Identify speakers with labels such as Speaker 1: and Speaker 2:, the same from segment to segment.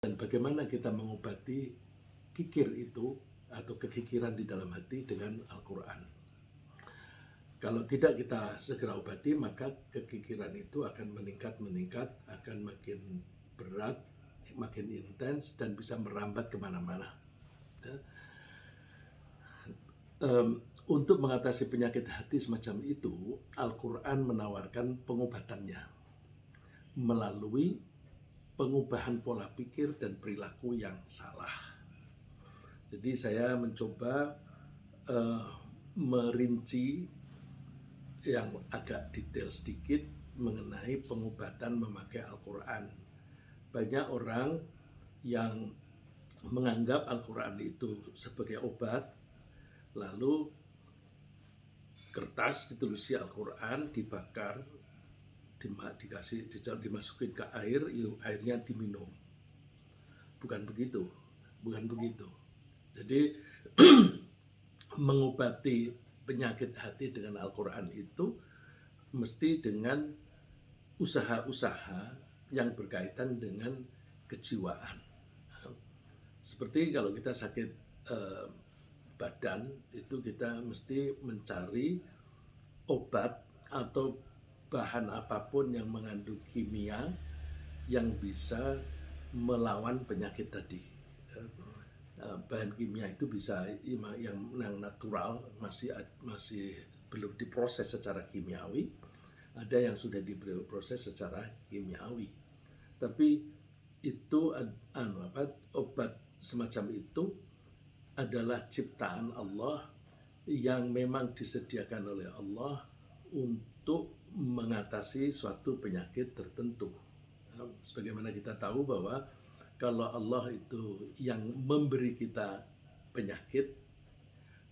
Speaker 1: Dan bagaimana kita mengobati kikir itu atau kekikiran di dalam hati dengan Al-Quran. Kalau tidak kita segera obati, maka kekikiran itu akan meningkat, akan makin berat, makin intens, dan bisa merambat kemana-mana. Untuk mengatasi penyakit hati semacam itu, Al-Quran menawarkan pengobatannya melalui pengubahan pola pikir dan perilaku yang salah. Jadi saya mencoba merinci yang agak detail sedikit mengenai pengobatan memakai Al-Quran. Banyak orang yang menganggap Al-Quran itu sebagai obat, lalu kertas ditulis Al-Quran dibakar, dimasukin ke air, airnya diminum. Bukan begitu. Jadi mengobati penyakit hati dengan Al-Quran itu mesti dengan usaha-usaha yang berkaitan dengan kejiwaan. Seperti kalau kita sakit badan, itu kita mesti mencari obat atau bahan apapun yang mengandung kimia yang bisa melawan penyakit tadi. Bahan kimia itu bisa yang natural, masih belum diproses secara kimiawi, ada yang sudah diproses secara kimiawi. Tapi itu obat semacam itu adalah ciptaan Allah yang memang disediakan oleh Allah untuk mengatasi suatu penyakit tertentu. Sebagaimana kita tahu bahwa kalau Allah itu yang memberi kita penyakit,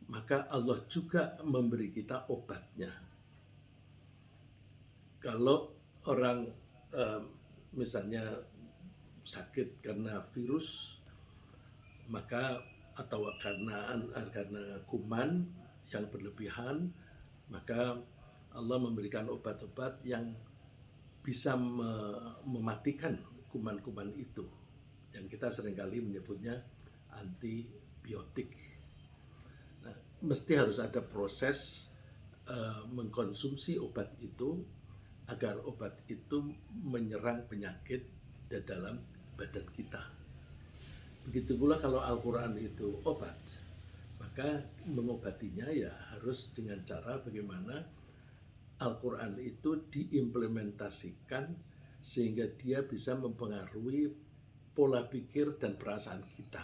Speaker 1: maka Allah juga memberi kita obatnya. Kalau orang misalnya sakit karena virus, maka atau karena kuman yang berlebihan, maka Allah memberikan obat-obat yang bisa mematikan kuman-kuman itu, yang kita seringkali menyebutnya antibiotik. Nah, mesti harus ada proses mengkonsumsi obat itu agar obat itu menyerang penyakit di dalam badan kita. Begitu pula kalau Al-Quran itu obat, maka mengobatinya ya harus dengan cara bagaimana Al-Quran itu diimplementasikan sehingga dia bisa mempengaruhi pola pikir dan perasaan kita.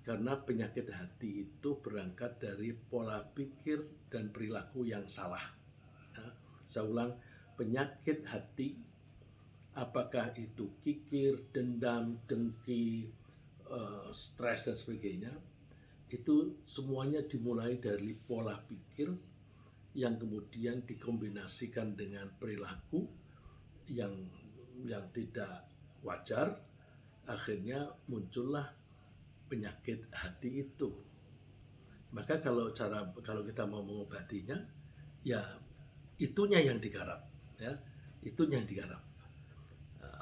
Speaker 1: Karena penyakit hati itu berangkat dari pola pikir dan perilaku yang salah. Nah, saya ulang, penyakit hati, apakah itu kikir, dendam, dengki, stres dan sebagainya, itu semuanya dimulai dari pola pikir yang kemudian dikombinasikan dengan perilaku yang tidak wajar, akhirnya muncullah penyakit hati itu. Maka kalau kita mau mengobatinya, ya itunya yang digarap, ya itunya yang digarap.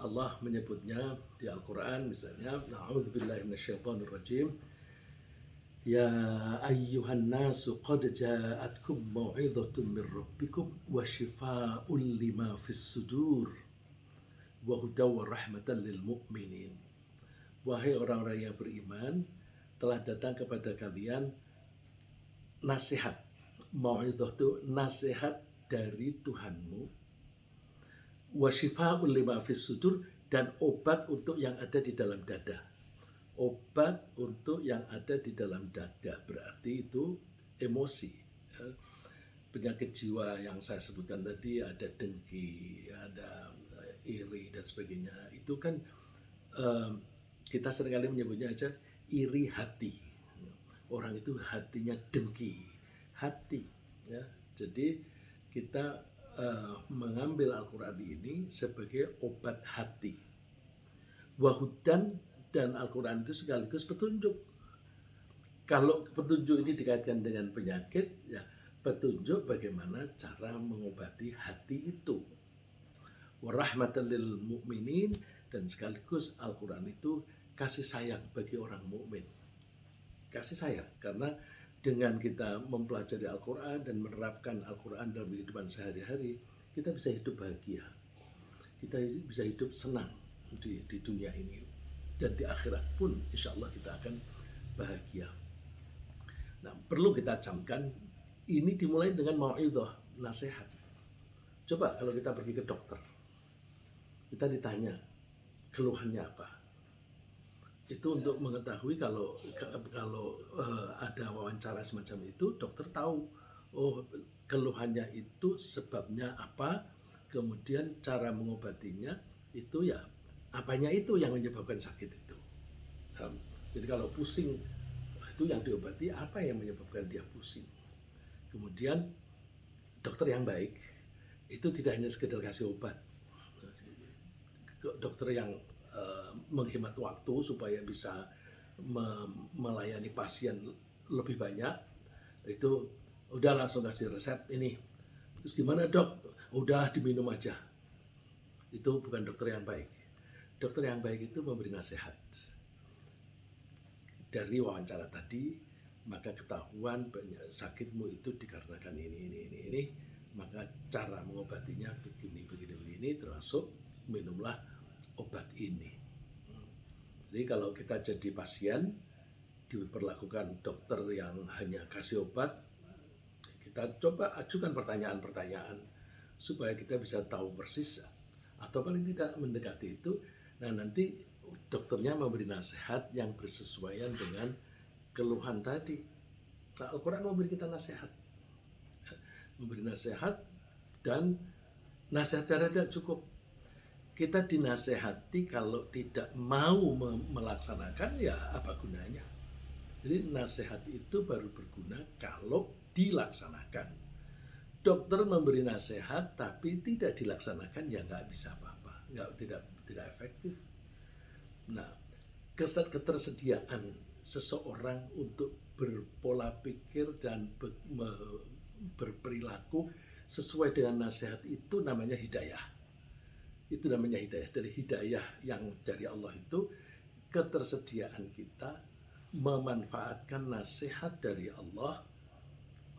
Speaker 1: Allah menyebutnya di Al-Quran misalnya, A'udzubillahi minasyaitonirrajim, Ya ayyuhan nasu qad ja'atkum mau'izatun min rabbikum wa shifaa'un lima fis sudur wa hudaw wa rahmatan lil mu'minin. Wahai orang-orang yang beriman, telah datang kepada kalian nasihat. Mau'izah itu nasihat dari Tuhanmu. Wa shifaa'un lima fis sudur, dan obat untuk yang ada di dalam dada. Obat untuk yang ada di dalam dada, berarti itu emosi. Penyakit jiwa yang saya sebutkan tadi, ada dengki, ada iri dan sebagainya. Itu kan kita seringkali menyebutnya aja iri hati. Orang itu hatinya dengki, hati. Ya. Jadi kita mengambil Al-Quran ini sebagai obat hati. Wahudan, dan Al-Quran itu sekaligus petunjuk. Kalau petunjuk ini dikaitkan dengan penyakit, ya petunjuk bagaimana cara mengobati hati itu. Wa rahmatan lil mu'minin, dan sekaligus Al-Quran itu kasih sayang bagi orang mukmin. Kasih sayang, karena dengan kita mempelajari Al-Quran dan menerapkan Al-Quran dalam kehidupan sehari-hari, kita bisa hidup bahagia. Kita bisa hidup senang di dunia ini. Dan di akhirat pun insya Allah kita akan bahagia. Nah, perlu kita camkan, ini dimulai dengan mau'idhah, nasihat. Coba kalau kita pergi ke dokter, kita ditanya keluhannya apa. Itu untuk mengetahui kalau ada wawancara semacam itu, dokter tahu, oh keluhannya itu sebabnya apa, kemudian cara mengobatinya itu ya apanya itu yang menyebabkan sakit itu. Jadi kalau pusing, itu yang diobati apa yang menyebabkan dia pusing. Kemudian dokter yang baik itu tidak hanya sekedar kasih obat. Dokter yang menghemat waktu supaya bisa melayani pasien lebih banyak, itu udah langsung kasih resep ini. Terus gimana dok? Udah diminum aja. Itu bukan dokter yang baik. Dokter yang baik itu memberi nasihat. Dari wawancara tadi, maka ketahuan sakitmu itu dikarenakan ini. Maka cara mengobatinya begini, termasuk minumlah obat ini. Jadi kalau kita jadi pasien, diperlakukan dokter yang hanya kasih obat, kita coba ajukan pertanyaan-pertanyaan supaya kita bisa tahu persis, atau paling tidak mendekati itu. Nah, nanti dokternya memberi nasihat yang bersesuaian dengan keluhan tadi. Nah, Al-Quran memberi kita nasihat. Memberi nasihat, dan nasihat cara tidak cukup. Kita dinasehati, kalau tidak mau melaksanakan, ya apa gunanya? Jadi nasihat itu baru berguna kalau dilaksanakan. Dokter memberi nasihat tapi tidak dilaksanakan, ya nggak bisa apa-apa, tidak efektif. Nah, ketersediaan seseorang untuk berpola pikir dan berperilaku sesuai dengan nasihat itu namanya hidayah. Itu namanya hidayah. Dari hidayah yang dari Allah itu, ketersediaan kita memanfaatkan nasihat dari Allah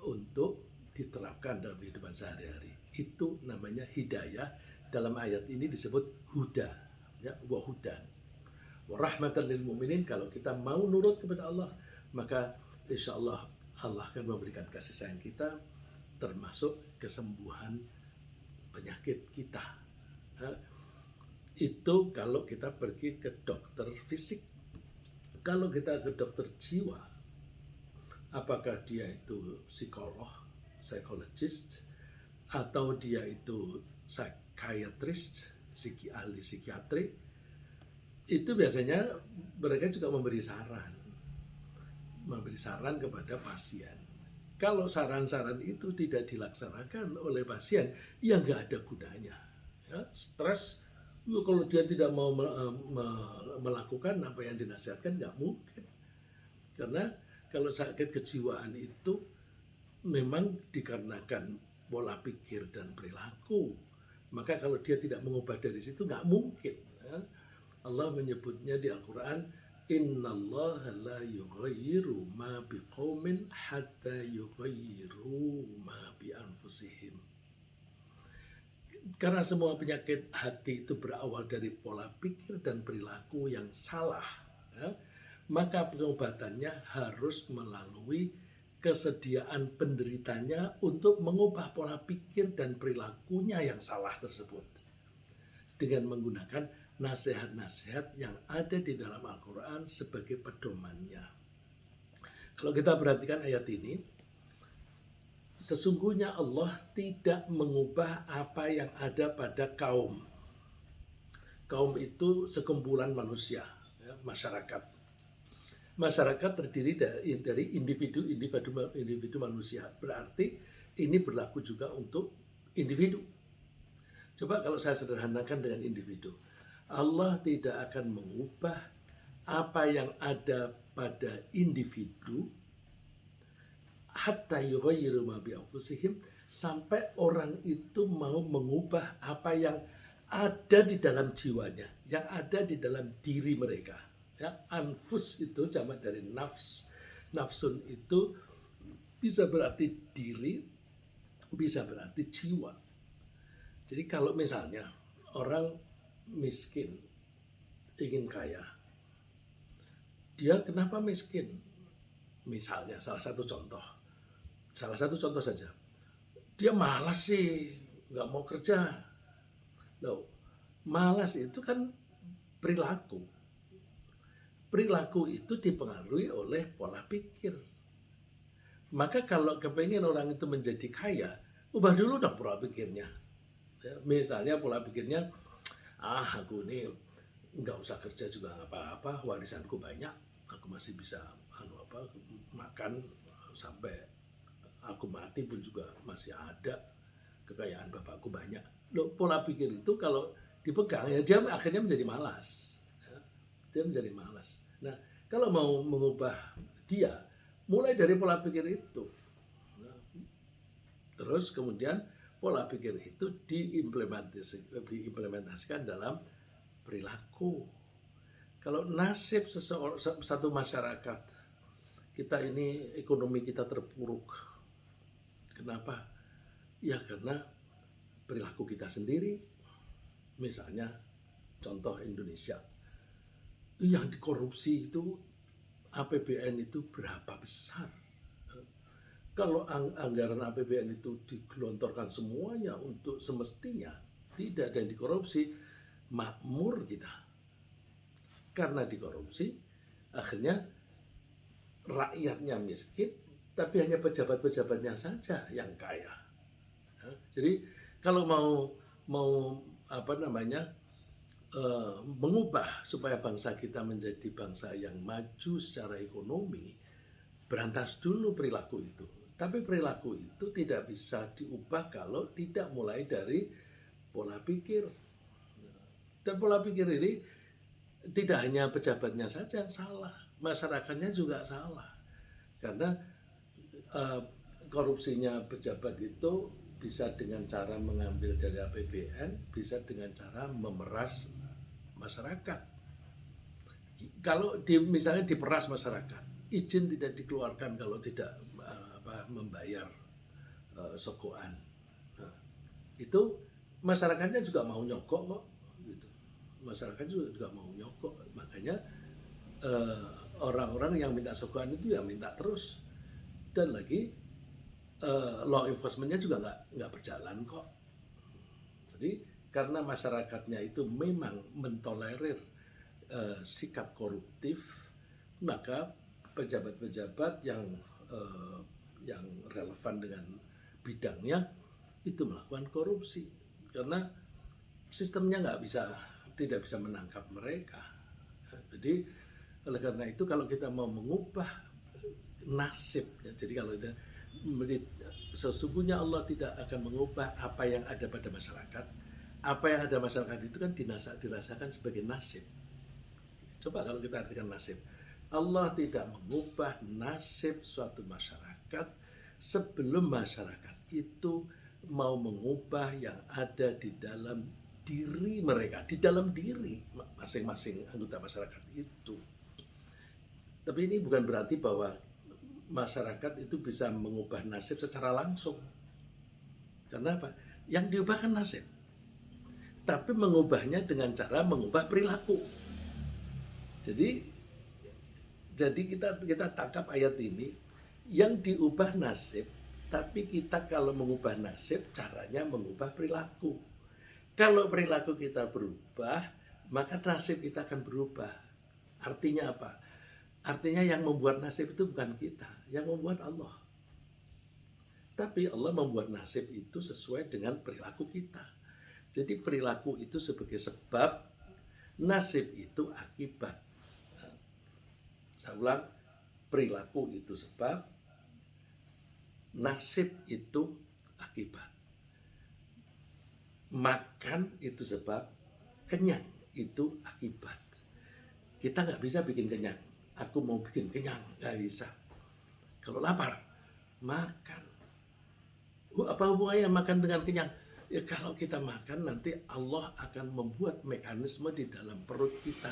Speaker 1: untuk diterapkan dalam kehidupan sehari-hari. Itu namanya hidayah. Dalam ayat ini disebut huda, ya, wa hudan. Wa rahmatan lil mu'minin. Kalau kita mau nurut kepada Allah, maka insya Allah Allah akan memberikan kasih sayang kita, termasuk kesembuhan penyakit kita. Itu kalau kita pergi ke dokter fisik. Kalau kita ke dokter jiwa, apakah dia itu psikolog, psikologis, atau dia itu psikiatris, ahli psikiatri, itu biasanya mereka juga memberi saran kepada pasien. Kalau saran-saran itu tidak dilaksanakan oleh pasien, ya nggak ada gunanya. Ya, stres, kalau dia tidak mau melakukan apa yang dinasihatkan, nggak mungkin. Karena kalau sakit kejiwaan itu memang dikarenakan pola pikir dan perilaku. Maka kalau dia tidak mengubah dari situ, nggak mungkin. Ya. Allah menyebutnya di Al-Quran, innallaha la yughayyiru ma biqaumin hatta yughayyiru ma bi anfusihim. Karena semua penyakit hati itu berawal dari pola pikir dan perilaku yang salah, ya, maka pengobatannya harus melalui kesediaan penderitanya untuk mengubah pola pikir dan perilakunya yang salah tersebut dengan menggunakan nasihat-nasihat yang ada di dalam Al-Quran sebagai pedomannya. Kalau kita perhatikan ayat ini, sesungguhnya Allah tidak mengubah apa yang ada pada kaum. Kaum itu sekumpulan manusia, ya, masyarakat. Masyarakat terdiri dari individu manusia. Berarti ini berlaku juga untuk individu. Coba kalau saya sederhanakan dengan individu. Allah tidak akan mengubah apa yang ada pada individu hatta yughayyiru ma bi anfusihim, sampai orang itu mau mengubah apa yang ada di dalam jiwanya, yang ada di dalam diri mereka. Ya, anfus itu jamak dari nafs. Nafsun itu bisa berarti diri, bisa berarti jiwa. Jadi kalau misalnya orang miskin ingin kaya, dia kenapa miskin? Misalnya salah satu contoh saja, dia malas sih, nggak mau kerja. Loh, malas itu kan perilaku. Perilaku itu dipengaruhi oleh pola pikir. Maka kalau kepengen orang itu menjadi kaya, ubah dulu dong pola pikirnya. Ya, misalnya pola pikirnya, aku ini nggak usah kerja juga nggak apa-apa, warisanku banyak, aku masih bisa makan sampai aku mati pun juga masih ada, kekayaan bapakku banyak. Loh, pola pikir itu kalau dipegang ya dia akhirnya menjadi malas. Ya, dia menjadi malas. Nah, kalau mau mengubah dia, mulai dari pola pikir itu. Nah, terus kemudian pola pikir itu diimplementasikan dalam perilaku. Kalau nasib satu masyarakat, kita ini ekonomi kita terpuruk. Kenapa? Ya karena perilaku kita sendiri. Misalnya contoh Indonesia, yang dikorupsi itu APBN itu berapa besar? Kalau anggaran APBN itu digelontorkan semuanya untuk semestinya, tidak ada yang dikorupsi, makmur kita. Karena dikorupsi, akhirnya rakyatnya miskin, tapi hanya pejabat-pejabatnya saja yang kaya. Jadi kalau mau mengubah supaya bangsa kita menjadi bangsa yang maju secara ekonomi, berantas dulu perilaku itu. Tapi perilaku itu tidak bisa diubah kalau tidak mulai dari pola pikir. Dan pola pikir ini tidak hanya pejabatnya saja yang salah, masyarakatnya juga salah. Karena korupsinya pejabat itu bisa dengan cara mengambil dari APBN, bisa dengan cara memeras masyarakat. Kalau misalnya diperas masyarakat, izin tidak dikeluarkan kalau tidak membayar sogokan. Nah, itu masyarakatnya juga mau nyogok kok. Gitu. Masyarakat juga mau nyogok. Makanya orang-orang yang minta sogokan itu ya minta terus. Dan lagi law enforcement-nya juga nggak berjalan kok. Jadi karena masyarakatnya itu memang mentolerir sikap koruptif, maka pejabat-pejabat yang relevan dengan bidangnya itu melakukan korupsi karena sistemnya tidak bisa menangkap mereka. Jadi oleh karena itu kalau kita mau mengubah nasib, jadi kalau sesungguhnya Allah tidak akan mengubah apa yang ada pada masyarakat. Apa yang ada masyarakat itu kan dirasakan sebagai nasib. Coba kalau kita artikan nasib, Allah tidak mengubah nasib suatu masyarakat sebelum masyarakat itu mau mengubah yang ada di dalam diri mereka, di dalam diri masing-masing anggota masyarakat itu. Tapi ini bukan berarti bahwa masyarakat itu bisa mengubah nasib secara langsung. Karena apa? Yang diubah kan nasib. Tapi mengubahnya dengan cara mengubah perilaku. Jadi kita tangkap ayat ini, yang diubah nasib, tapi kita kalau mengubah nasib, caranya mengubah perilaku. Kalau perilaku kita berubah, maka nasib kita akan berubah. Artinya apa? Artinya yang membuat nasib itu bukan kita, yang membuat Allah. Tapi Allah membuat nasib itu sesuai dengan perilaku kita. Jadi perilaku itu sebagai sebab, nasib itu akibat. Saya ulang, perilaku itu sebab, nasib itu akibat. Makan itu sebab, kenyang itu akibat. Kita nggak bisa bikin kenyang. Aku mau bikin kenyang, nggak bisa. Kalau lapar, makan. Apa hubungannya makan dengan kenyang? Ya kalau kita makan nanti Allah akan membuat mekanisme di dalam perut kita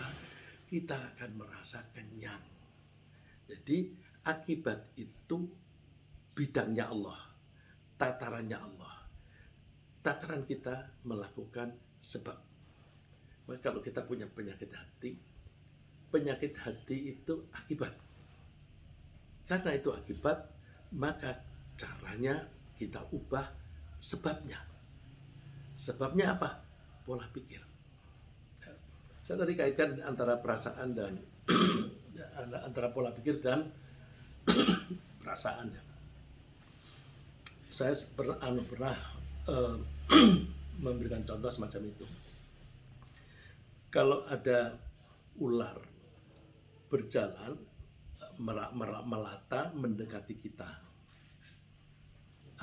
Speaker 1: kita akan merasa kenyang. Jadi akibat itu bidangnya Allah, tatarannya Allah. Tataran kita melakukan sebab. Maka kalau kita punya penyakit hati itu akibat. Karena itu akibat, maka caranya kita ubah sebabnya. Sebabnya apa? Pola pikir. Saya tadi kaitkan antara perasaan dan antara pola pikir dan perasaan. Saya pernah memberikan contoh semacam itu. Kalau ada ular berjalan melata mendekati kita,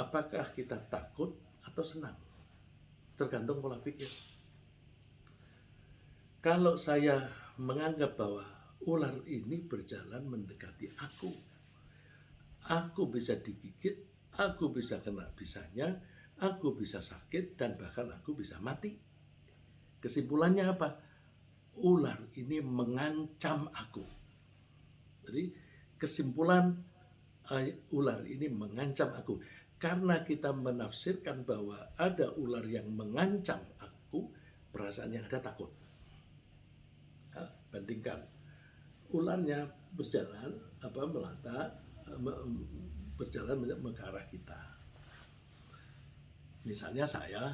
Speaker 1: apakah kita takut atau senang? Tergantung pola pikir. Kalau saya menganggap bahwa ular ini berjalan mendekati aku bisa digigit, aku bisa kena bisanya, aku bisa sakit, dan bahkan aku bisa mati. Kesimpulannya apa? Ular ini mengancam aku. Jadi kesimpulan ular ini mengancam aku. Karena kita menafsirkan bahwa ada ular yang mengancam aku, perasaan yang ada takut. Bandingkan ularnya berjalan melata berjalan ke arah kita. Misalnya saya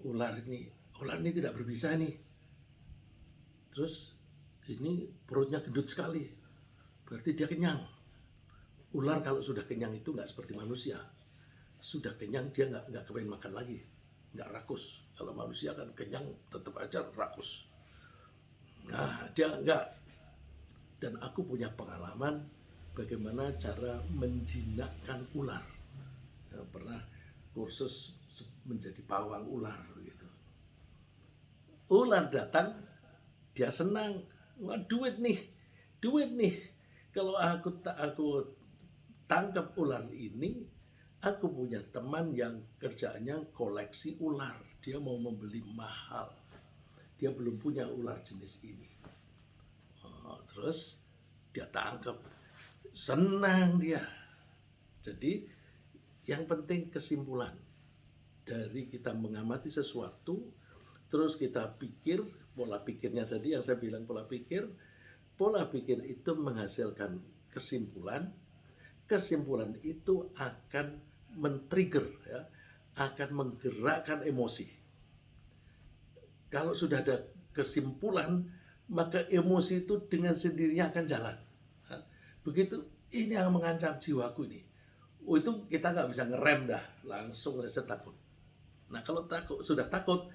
Speaker 1: ular ini tidak berbisa nih. Terus ini perutnya gendut sekali, berarti dia kenyang. Ular kalau sudah kenyang itu nggak seperti manusia. Sudah kenyang dia nggak kepengen makan lagi, nggak rakus. Kalau manusia kan kenyang tetap aja rakus. Nah, dia enggak. Dan aku punya pengalaman bagaimana cara menjinakkan ular. Pernah kursus menjadi pawang ular gitu. Ular datang, dia senang. Wah, duit nih. Kalau aku tangkap ular ini, aku punya teman yang kerjaannya koleksi ular. Dia mau membeli mahal. Dia belum punya ular jenis ini. Terus dia tangkap, senang dia. Jadi yang penting kesimpulan dari kita mengamati sesuatu, terus kita pikir, pola pikirnya tadi yang saya bilang pola pikir itu menghasilkan kesimpulan itu akan men-trigger, akan menggerakkan emosi. Kalau sudah ada kesimpulan, maka emosi itu dengan sendirinya akan jalan. Begitu, ini yang mengancam jiwaku ini. Itu kita nggak bisa ngerem dah, langsung saja takut. Nah, kalau sudah takut,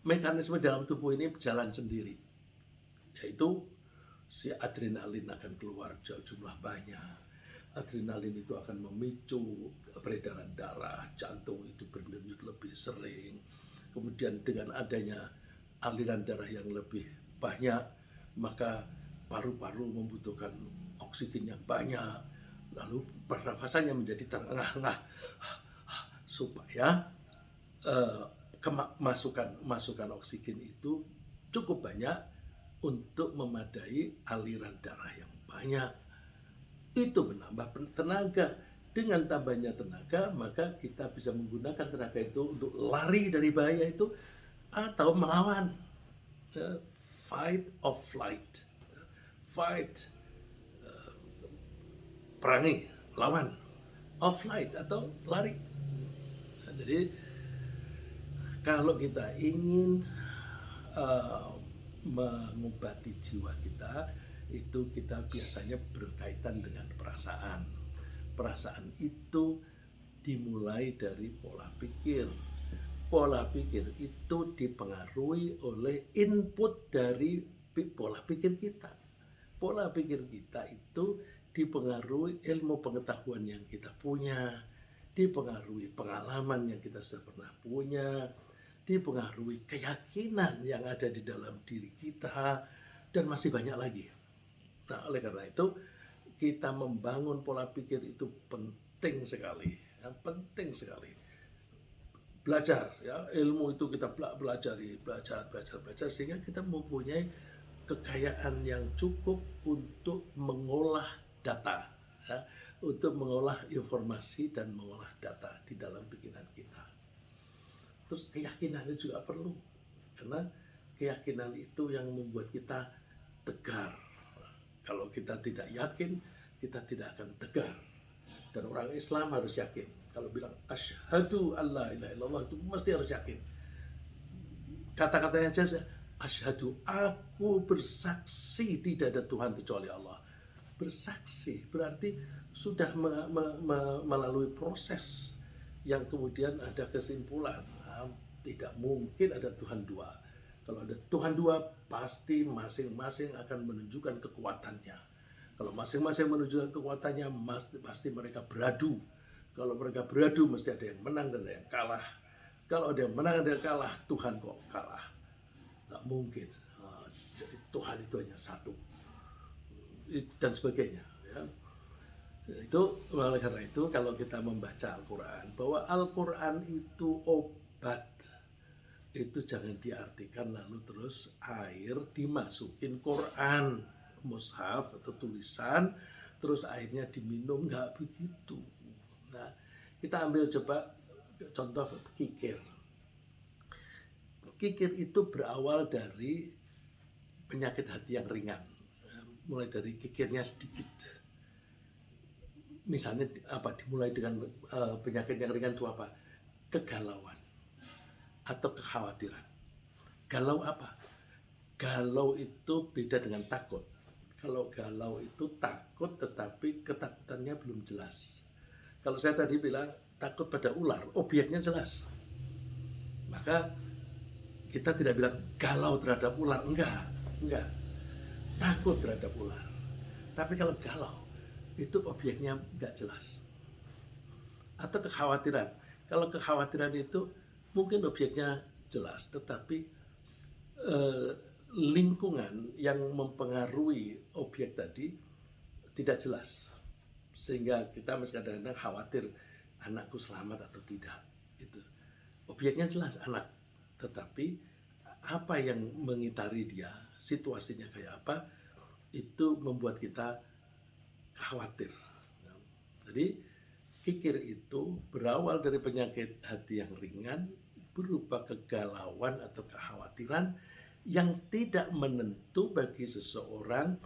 Speaker 1: mekanisme dalam tubuh ini berjalan sendiri. Yaitu si adrenalin akan keluar jumlah banyak. Adrenalin itu akan memicu peredaran darah, jantung itu berdenyut lebih sering. Kemudian dengan adanya aliran darah yang lebih banyak, maka paru-paru membutuhkan oksigen yang banyak, lalu pernafasannya menjadi terengah-engah supaya masukan oksigen itu cukup banyak untuk memadai aliran darah yang banyak. Itu menambah tenaga. Dengan tambahnya tenaga, maka kita bisa menggunakan tenaga itu untuk lari dari bahaya itu atau melawan. Fight or flight. Fight, perangi, lawan. Or flight atau lari. Jadi kalau kita ingin mengobati jiwa kita, itu kita biasanya berkaitan dengan perasaan. Perasaan itu dimulai dari pola pikir. Pola pikir itu dipengaruhi oleh input dari pola pikir kita. Pola pikir kita itu dipengaruhi ilmu pengetahuan yang kita punya, dipengaruhi pengalaman yang kita sudah pernah punya, dipengaruhi keyakinan yang ada di dalam diri kita, dan masih banyak lagi. Nah, oleh karena itu, kita membangun pola pikir itu penting sekali. Penting sekali. Belajar, ilmu itu kita belajar, sehingga kita mempunyai kekayaan yang cukup untuk mengolah data, ya, untuk mengolah informasi dan mengolah data di dalam pikiran kita. Terus keyakinan itu juga perlu, karena keyakinan itu yang membuat kita tegar. Kalau kita tidak yakin, kita tidak akan tegar. Dan orang Islam harus yakin. Kalau bilang asyhadu alla ilaha illallah itu mesti harus yakin. Kata-katanya saja, asyhadu, aku bersaksi tidak ada Tuhan kecuali Allah. Bersaksi berarti sudah melalui proses yang kemudian ada kesimpulan. Nah, tidak mungkin ada Tuhan dua. Kalau ada Tuhan dua, pasti masing-masing akan menunjukkan kekuatannya. Kalau masing-masing menunjukkan kekuatannya, pasti mereka beradu. Kalau mereka beradu, mesti ada yang menang dan ada yang kalah. Kalau ada yang menang dan kalah, Tuhan kok kalah? Nggak mungkin. Jadi Tuhan itu hanya satu. Dan sebagainya. Ya. Itu oleh karena itu kalau kita membaca Al-Quran, bahwa Al-Quran itu obat, itu jangan diartikan lalu terus air dimasukin Quran, mushaf atau tulisan, terus airnya diminum, nggak begitu. Nah, kita ambil coba contoh kikir. Kikir itu berawal dari penyakit hati yang ringan, mulai dari kikirnya sedikit. Misalnya apa? Dimulai dengan penyakit yang ringan itu apa? Kegalauan atau kekhawatiran. Galau apa? Galau itu beda dengan takut. Kalau galau itu takut, tetapi ketakutannya belum jelas. Kalau saya tadi bilang takut pada ular, obyeknya jelas. Maka kita tidak bilang galau terhadap ular, enggak. Takut terhadap ular. Tapi kalau galau, itu obyeknya enggak jelas. Atau kekhawatiran. Kalau kekhawatiran itu mungkin obyeknya jelas, tetapi lingkungan yang mempengaruhi obyek tadi tidak jelas. Sehingga kita masih kadang-kadang khawatir anakku selamat atau tidak. Itu obyeknya jelas, anak. Tetapi apa yang mengitari dia, situasinya kayak apa, itu membuat kita khawatir. Jadi kikir itu berawal dari penyakit hati yang ringan, berupa kegalauan atau kekhawatiran yang tidak menentu bagi seseorang.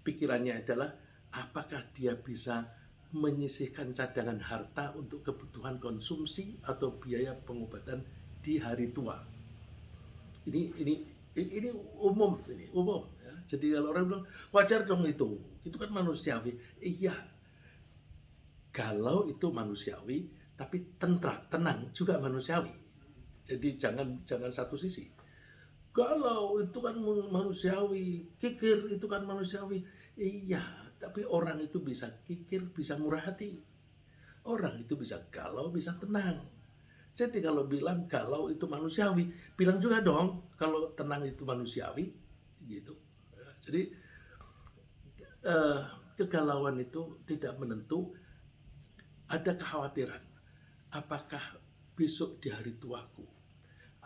Speaker 1: Pikirannya adalah apakah dia bisa menyisihkan cadangan harta untuk kebutuhan konsumsi atau biaya pengobatan di hari tua. Ini umum ya. Jadi kalau orang bilang wajar dong itu kan manusiawi. Iya, galau itu manusiawi, tapi tenang juga manusiawi. Jadi jangan satu sisi. Galau itu kan manusiawi, kikir itu kan manusiawi. Iya, tapi orang itu bisa kikir, bisa murah hati. Orang itu bisa galau, bisa tenang. Jadi kalau bilang galau itu manusiawi, bilang juga dong kalau tenang itu manusiawi, gitu. Jadi kegalauan itu tidak menentu. Ada kekhawatiran, apakah besok di hari tuaku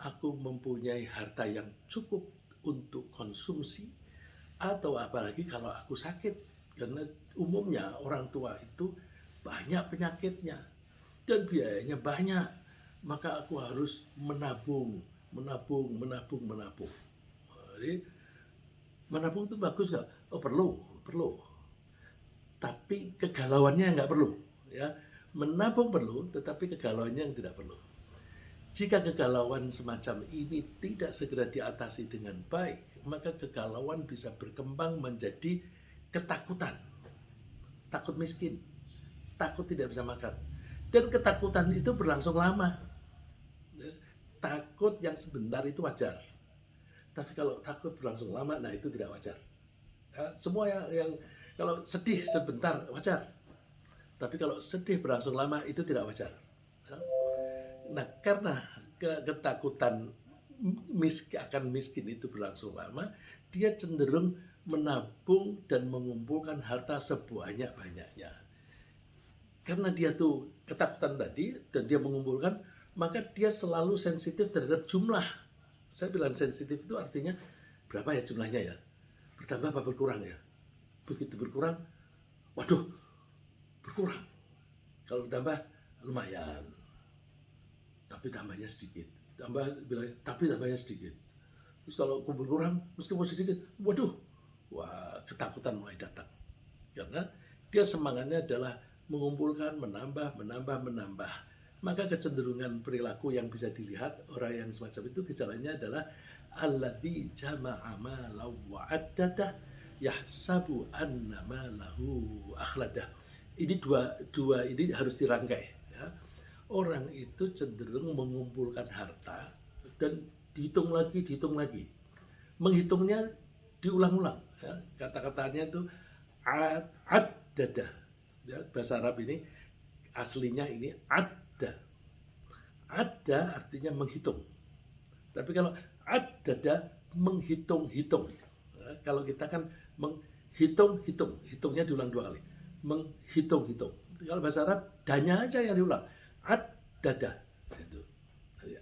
Speaker 1: aku mempunyai harta yang cukup untuk konsumsi, atau apalagi kalau aku sakit, karena umumnya orang tua itu banyak penyakitnya dan biayanya banyak, maka aku harus menabung. Jadi menabung itu bagus nggak? Oh perlu. Tapi kegalauannya nggak perlu, ya. Menabung perlu, tetapi kegalauannya yang tidak perlu. Jika kegalauan semacam ini tidak segera diatasi dengan baik, maka kegalauan bisa berkembang menjadi ketakutan. Takut miskin, takut tidak bisa makan. Dan ketakutan itu berlangsung lama. Takut yang sebentar itu wajar. Tapi kalau takut berlangsung lama, nah itu tidak wajar. Ya, semua yang kalau sedih sebentar wajar. Tapi kalau sedih berlangsung lama itu tidak wajar. Nah, karena ketakutan akan miskin itu berlangsung lama, dia cenderung menabung dan mengumpulkan harta sebanyak-banyaknya. Karena dia tuh ketakutan tadi dan dia mengumpulkan, maka dia selalu sensitif terhadap jumlah. Saya bilang sensitif itu artinya berapa ya jumlahnya ya? Bertambah apa berkurang ya? Begitu berkurang, waduh, berkurang. Kalau bertambah lumayan, tapi tambahnya sedikit. Tapi tambahnya sedikit. Terus kalau berkurang, meskipun sedikit, waduh, wah, ketakutan mulai datang. Karena dia semangatnya adalah mengumpulkan, menambah. Maka kecenderungan perilaku yang bisa dilihat orang yang semacam itu gejalanya adalah alladzi jama'a malan wa 'addadah yahsabu anna malahu akhladah. Ini dua ini harus dirangkai ya. Orang itu cenderung mengumpulkan harta dan dihitung lagi. Menghitungnya diulang-ulang ya. Kata-katanya itu ad-dadah. Ya, bahasa Arab ini aslinya ini ada artinya menghitung. Tapi kalau ada menghitung-hitung. Nah, kalau kita kan menghitung-hitung, hitungnya diulang 2 kali. Menghitung-hitung. Kalau bahasa Arab danya aja yang diulang. Ad-dada. Itu.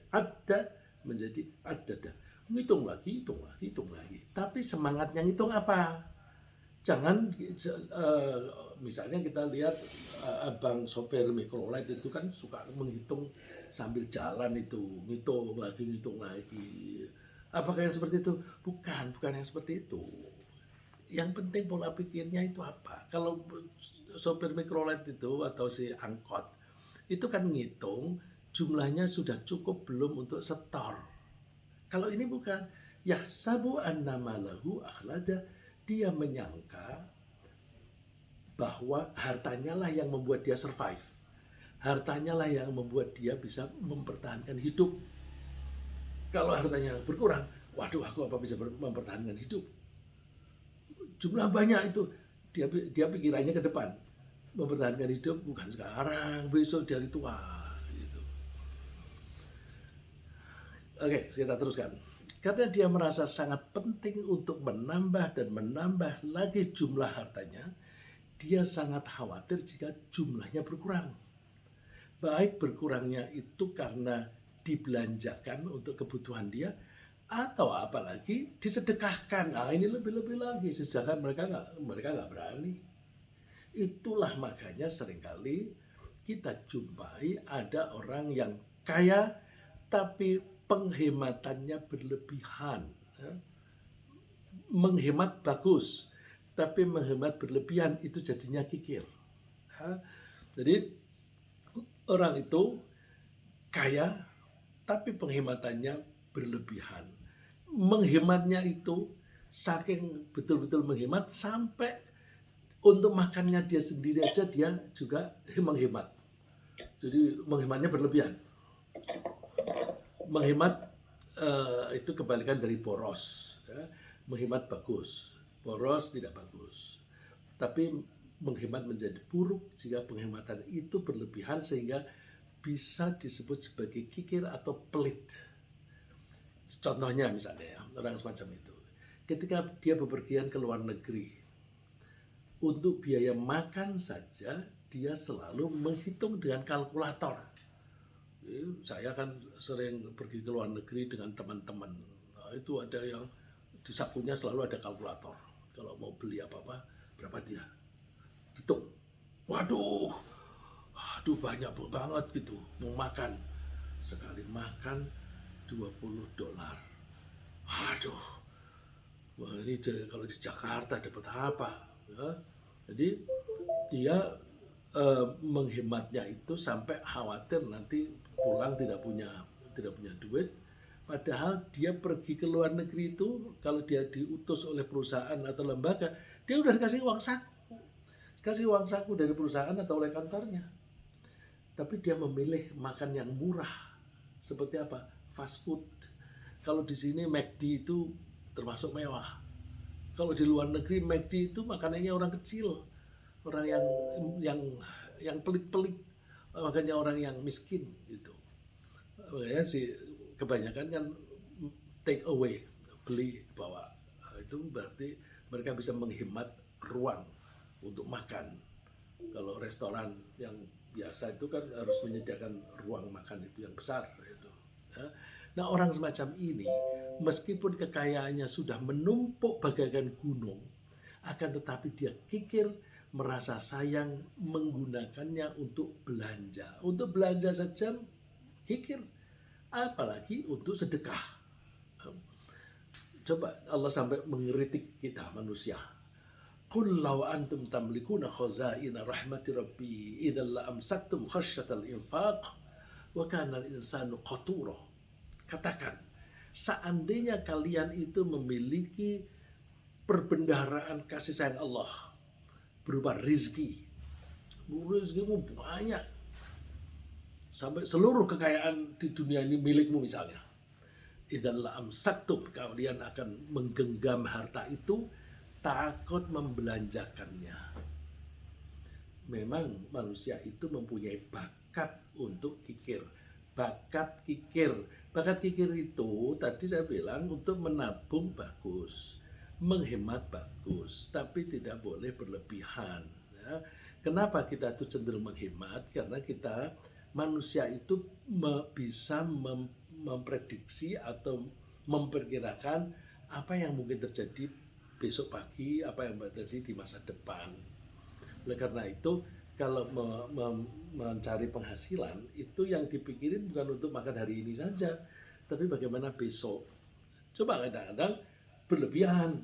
Speaker 1: Ada menjadi ad-dada. Hitung lagi. Tapi semangatnya ngitung apa? Jangan misalnya kita lihat abang sopir Mikrolet itu kan suka menghitung sambil jalan itu, ngitung lagi. Apakah yang seperti itu? Bukan yang seperti itu. Yang penting pola pikirnya itu apa? Kalau sopir Mikrolet itu atau si angkot itu kan ngitung jumlahnya sudah cukup belum untuk setor. Kalau ini bukan, yahsabu anna malahu akhladah. Dia menyangka bahwa hartanya lah yang membuat dia survive. Hartanya lah yang membuat dia bisa mempertahankan hidup. Kalau hartanya berkurang, waduh, aku apa bisa mempertahankan hidup? Jumlah banyak itu, dia pikirannya ke depan. Mempertahankan hidup bukan sekarang, besok dari tua. Gitu. Oke, kita teruskan. Karena dia merasa sangat penting untuk menambah lagi jumlah hartanya, dia sangat khawatir jika jumlahnya berkurang. Baik berkurangnya itu karena dibelanjakan untuk kebutuhan dia, atau apalagi disedekahkan. Nah, ini lebih-lebih lagi, sedangkan mereka nggak berani. Itulah makanya seringkali kita jumpai ada orang yang kaya tapi penghematannya berlebihan. Menghemat bagus, tapi menghemat berlebihan itu jadinya kikir. Jadi orang itu kaya, tapi penghematannya berlebihan. Menghematnya itu saking betul-betul menghemat sampai untuk makannya dia sendiri aja dia juga menghemat. Jadi menghematnya berlebihan. Menghemat itu kebalikan dari boros. Ya. Menghemat bagus, boros tidak bagus. Tapi menghemat menjadi buruk jika penghematan itu berlebihan sehingga bisa disebut sebagai kikir atau pelit. Contohnya misalnya ya, orang semacam itu. Ketika dia bepergian ke luar negeri, untuk biaya makan saja dia selalu menghitung dengan kalkulator. Saya kan sering pergi ke luar negeri dengan teman-teman. Nah, itu ada yang di sakunya selalu ada kalkulator. Kalau mau beli apa-apa, berapa dia? Hitung. Waduh, banyak banget gitu. Mau makan. Sekali makan $20. Waduh, wah ini kalau di Jakarta dapat apa? Ya. Jadi dia menghematnya itu sampai khawatir nanti pulang tidak punya duit. Padahal dia pergi ke luar negeri itu kalau dia diutus oleh perusahaan atau lembaga, dia udah dikasih uang saku. Kasih uang saku dari perusahaan atau oleh kantornya. Tapi dia memilih makan yang murah. Seperti apa? Fast food. Kalau di sini McD itu termasuk mewah. Kalau di luar negeri McD itu makanannya orang kecil. Orang yang pelit-pelit, makanya orang yang miskin gitu. Makanya sih kebanyakan kan take away, beli bawa. Itu berarti mereka bisa menghemat ruang untuk makan. Kalau restoran yang biasa itu kan harus menyediakan ruang makan itu yang besar gitu. Ya. Nah, orang semacam ini, meskipun kekayaannya sudah menumpuk bagaikan gunung, akan tetapi dia kikir, merasa sayang, menggunakannya untuk belanja. Untuk belanja saja kikir, apalagi untuk sedekah. Coba Allah sampai mengkritik kita manusia. Qul law antum tamlikuna khazaina rahmati rabbi idzal la amsaktum khasyatal infaq wa kana al-insanu qatura. Katakan, seandainya kalian itu memiliki perbendaharaan kasih sayang Allah berupa rizki, rizkimu banyak sampai seluruh kekayaan di dunia ini milikmu misalnya, idzal la amsaktum, kalian akan menggenggam harta itu, takut membelanjakannya. Memang manusia itu mempunyai bakat untuk kikir. Bakat kikir. Bakat kikir itu tadi saya bilang untuk menabung bagus, menghemat bagus, tapi tidak boleh berlebihan. Ya. Kenapa kita itu cenderung menghemat? Karena kita manusia itu bisa memprediksi atau memperkirakan apa yang mungkin terjadi besok pagi, apa yang terjadi di masa depan. Oleh karena itu, kalau mencari penghasilan, itu yang dipikirin bukan untuk makan hari ini saja, tapi bagaimana besok. Coba kadang-kadang berlebihan,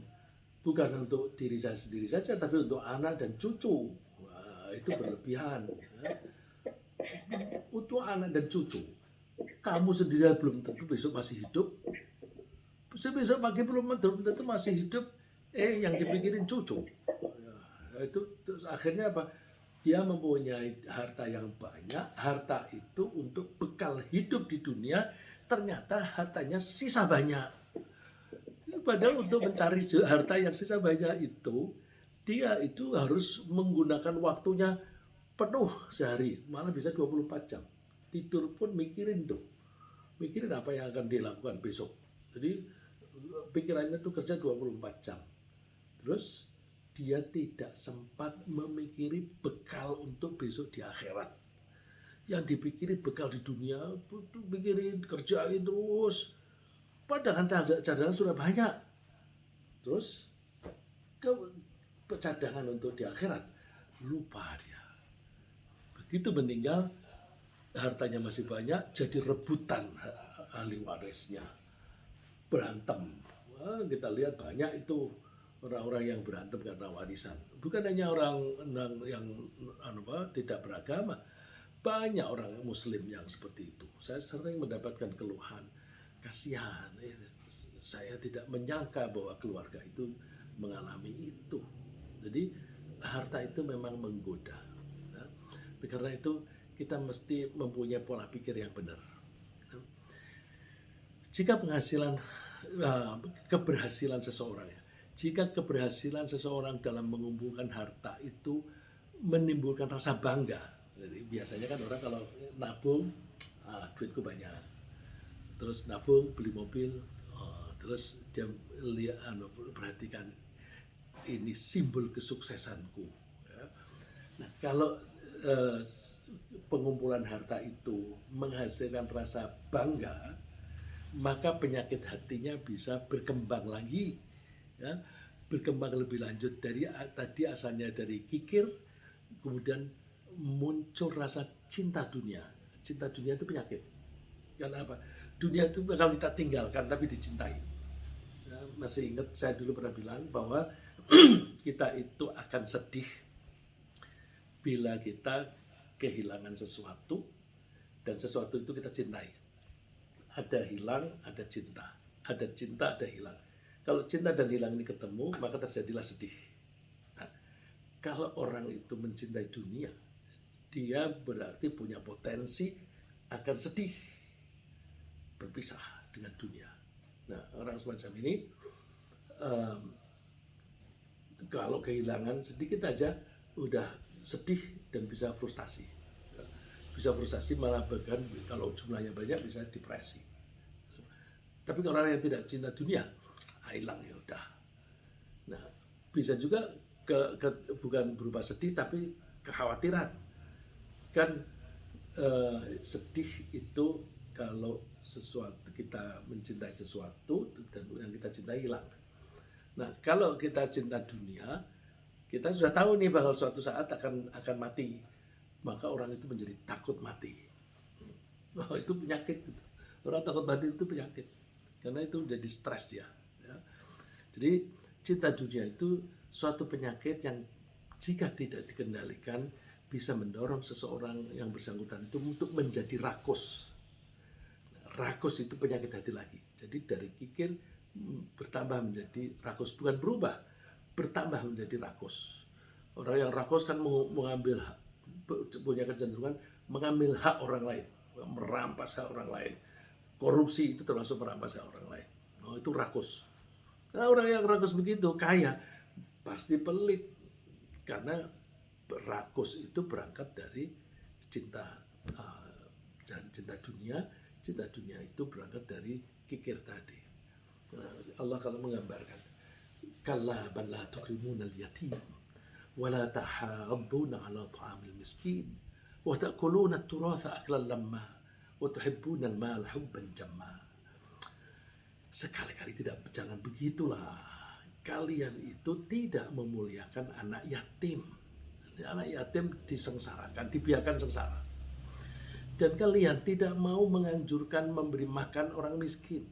Speaker 1: bukan untuk diri saya sendiri saja, tapi untuk anak dan cucu. Wah, itu berlebihan. Untuk anak dan cucu, kamu sendiri belum tentu besok masih hidup, besok pagi belum tentu masih hidup, yang dipikirin cucu. Itu terus akhirnya apa? Dia mempunyai harta yang banyak, harta itu untuk bekal hidup di dunia, ternyata hartanya sisa banyak. Padahal untuk mencari harta yang sisa banyak itu, dia itu harus menggunakan waktunya penuh sehari, malah bisa 24 jam. Tidur pun mikirin tuh. Mikirin apa yang akan dilakukan besok. Jadi pikirannya tuh kerja 24 jam. Terus dia tidak sempat memikiri bekal untuk besok di akhirat. Yang dipikiri bekal di dunia, pikirin, kerjain terus. Padahal cadangan sudah banyak. Terus cadangan untuk di akhirat, lupa dia. Begitu meninggal, hartanya masih banyak, jadi rebutan ahli warisnya. Berantem. Wah, kita lihat banyak itu orang-orang yang berantem karena warisan. Bukan hanya orang yang tidak beragama, banyak orang muslim yang seperti itu. Saya sering mendapatkan keluhan, kasihan, saya tidak menyangka bahwa keluarga itu mengalami itu. Jadi harta itu memang menggoda. Karena itu kita mesti mempunyai pola pikir yang benar. Jika keberhasilan seseorang, jika keberhasilan seseorang dalam mengumpulkan harta itu menimbulkan rasa bangga. Jadi biasanya kan orang kalau nabung, duitku banyak. Terus nabung, beli mobil, terus dia lihat, perhatikan ini simbol kesuksesanku. Nah, kalau pengumpulan harta itu menghasilkan rasa bangga, maka penyakit hatinya bisa berkembang lagi, ya, berkembang lebih lanjut. Dari tadi asalnya dari kikir, kemudian muncul rasa cinta dunia. Cinta dunia itu penyakit. Karena apa? Dunia itu bakal kita tinggalkan, tapi dicintai. Ya, masih ingat saya dulu pernah bilang bahwa kita itu akan sedih bila kita kehilangan sesuatu, dan sesuatu itu kita cintai. Ada hilang, ada cinta. Ada cinta, ada hilang. Kalau cinta dan hilang ini ketemu, maka terjadilah sedih. Nah, kalau orang itu mencintai dunia, dia berarti punya potensi akan sedih, berpisah dengan dunia. Nah, orang semacam ini, kalau kehilangan sedikit aja, udah sedih dan bisa frustasi. Bisa frustasi, malah bahkan kalau jumlahnya banyak bisa depresi. Tapi kalau orang yang tidak cinta dunia, hilang ya udah. Nah, bisa juga bukan berupa sedih tapi kekhawatiran. Kan sedih itu kalau sesuatu kita mencintai sesuatu dan yang kita cintai hilang. Nah, kalau kita cinta dunia, kita sudah tahu nih bahwa suatu saat akan mati, maka orang itu menjadi takut mati. Oh, itu penyakit. Orang takut mati itu penyakit, karena itu menjadi stres dia. Ya. Jadi cinta dunia itu suatu penyakit yang jika tidak dikendalikan bisa mendorong seseorang yang bersangkutan itu untuk menjadi rakus. Rakus itu penyakit hati lagi. Jadi dari kikir bertambah menjadi rakus, bukan berubah, bertambah menjadi rakus. Orang yang rakus kan mengambil hak, punya kecenderungan mengambil hak orang lain, merampas hak orang lain. Korupsi itu termasuk merampas hak orang lain. Oh, itu rakus. Nah, orang yang rakus begitu kaya pasti pelit, karena rakus itu berangkat dari cinta cinta dunia. Cinta dunia itu berangkat dari kikir tadi. Allah kalau menggambarkan, kalla bal la tukrimuna al-yatim wa la tahadduna ala ta'amil miskin wa ta'kuluna at-turatha aklan lamma wa tuhibbuna al-mal hubban jamma. Sekali-kali jangan begitulah. Kalian itu tidak memuliakan anak yatim. Anak yatim disengsarakan, dibiarkan sengsara. Dan kalian tidak mau menganjurkan memberi makan orang miskin.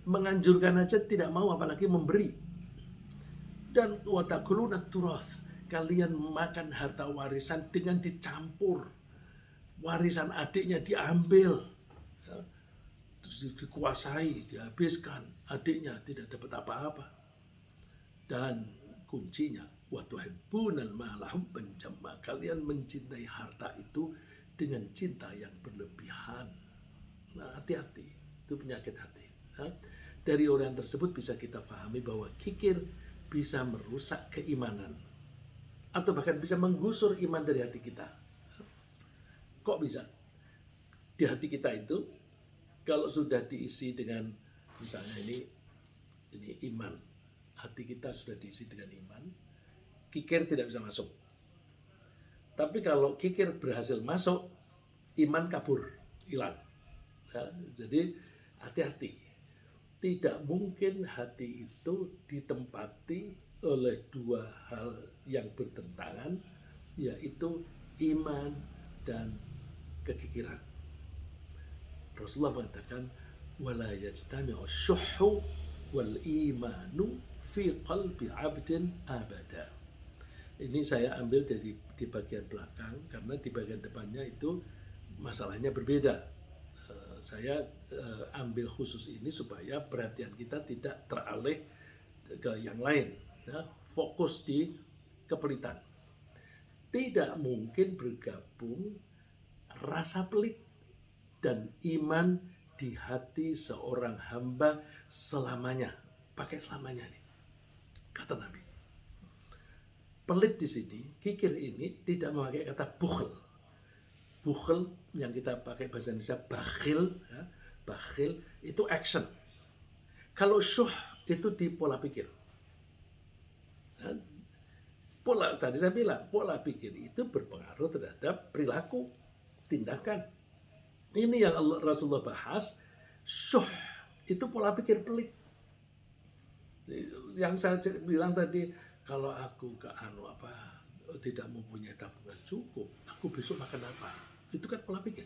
Speaker 1: Menganjurkan aja tidak mau, apalagi memberi. Dan watakuluna turath, kalian makan harta warisan dengan dicampur. Warisan adiknya diambil, ya, terus dikuasai, dihabiskan. Adiknya tidak dapat apa-apa. Dan kuncinya, watuhibbunal mala hubban jamma, kalian mencintai harta itu dengan cinta yang berlebihan. Nah, hati-hati, itu penyakit hati. Nah, dari orang tersebut bisa kita pahami bahwa kikir bisa merusak keimanan, atau bahkan bisa menggusur iman dari hati kita. Kok bisa? Di hati kita itu, kalau sudah diisi dengan, misalnya ini iman, hati kita sudah diisi dengan iman, kikir tidak bisa masuk. Tapi kalau kikir berhasil masuk, iman kabur, hilang. Ya, jadi hati-hati. Tidak mungkin hati itu ditempati oleh dua hal yang bertentangan, yaitu iman dan kekikiran. Rasulullah mengatakan, wala yajtami'u syuhhu wal imanu fi qalbi 'abdin abada. Ini saya ambil di bagian belakang, karena di bagian depannya itu masalahnya berbeda. Saya ambil khusus ini supaya perhatian kita tidak teralih ke yang lain. Ya, fokus di kepelitan. Tidak mungkin bergabung rasa pelit dan iman di hati seorang hamba selamanya. Pakai selamanya nih, kata Nabi. Pelit di sini, kikir ini tidak memakai kata bukhl. Bukhl yang kita pakai bahasa Indonesia bakhil, ya, bakhil itu action. Kalau syuh itu di pola pikir. Ya, pola tadi saya bilang, pola pikir itu berpengaruh terhadap perilaku, tindakan. Ini yang Rasulullah bahas, syuh itu pola pikir pelit. Yang saya bilang tadi, kalau aku tidak mempunyai tabungan cukup, aku besok makan apa? Itu kan pola pikir.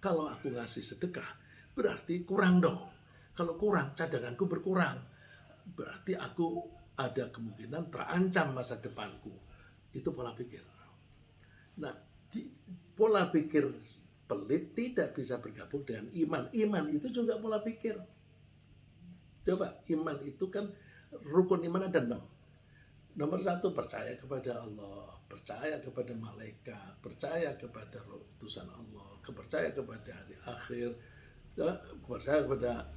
Speaker 1: Kalau aku ngasih sedekah, berarti kurang dong. Kalau kurang, cadanganku berkurang. Berarti aku ada kemungkinan terancam masa depanku. Itu pola pikir. Nah, pola pikir pelit tidak bisa bergabung dengan iman. Iman itu juga pola pikir. Coba, iman itu kan rukun iman ada 6. Nomor 1, percaya kepada Allah, percaya kepada malaikat, percaya kepada utusan Allah, percaya kepada hari akhir, percaya kepada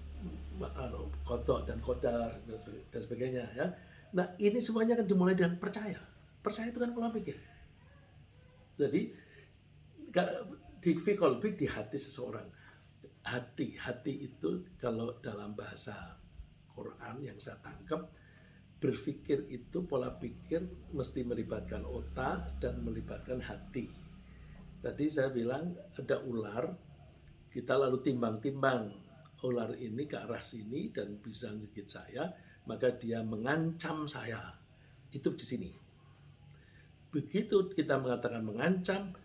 Speaker 1: qada dan qadar dan sebagainya. Ya. Nah, ini semuanya kan dimulai dengan percaya. Percaya itu kan pola pikir. Jadi di qalbi, di hati seseorang. Hati itu kalau dalam bahasa Quran yang saya tangkap, berpikir itu pola pikir mesti melibatkan otak dan melibatkan hati. Tadi saya bilang ada ular, kita lalu timbang-timbang ular ini ke arah sini dan bisa gigit saya, maka dia mengancam saya. Itu di sini. Begitu kita mengatakan mengancam,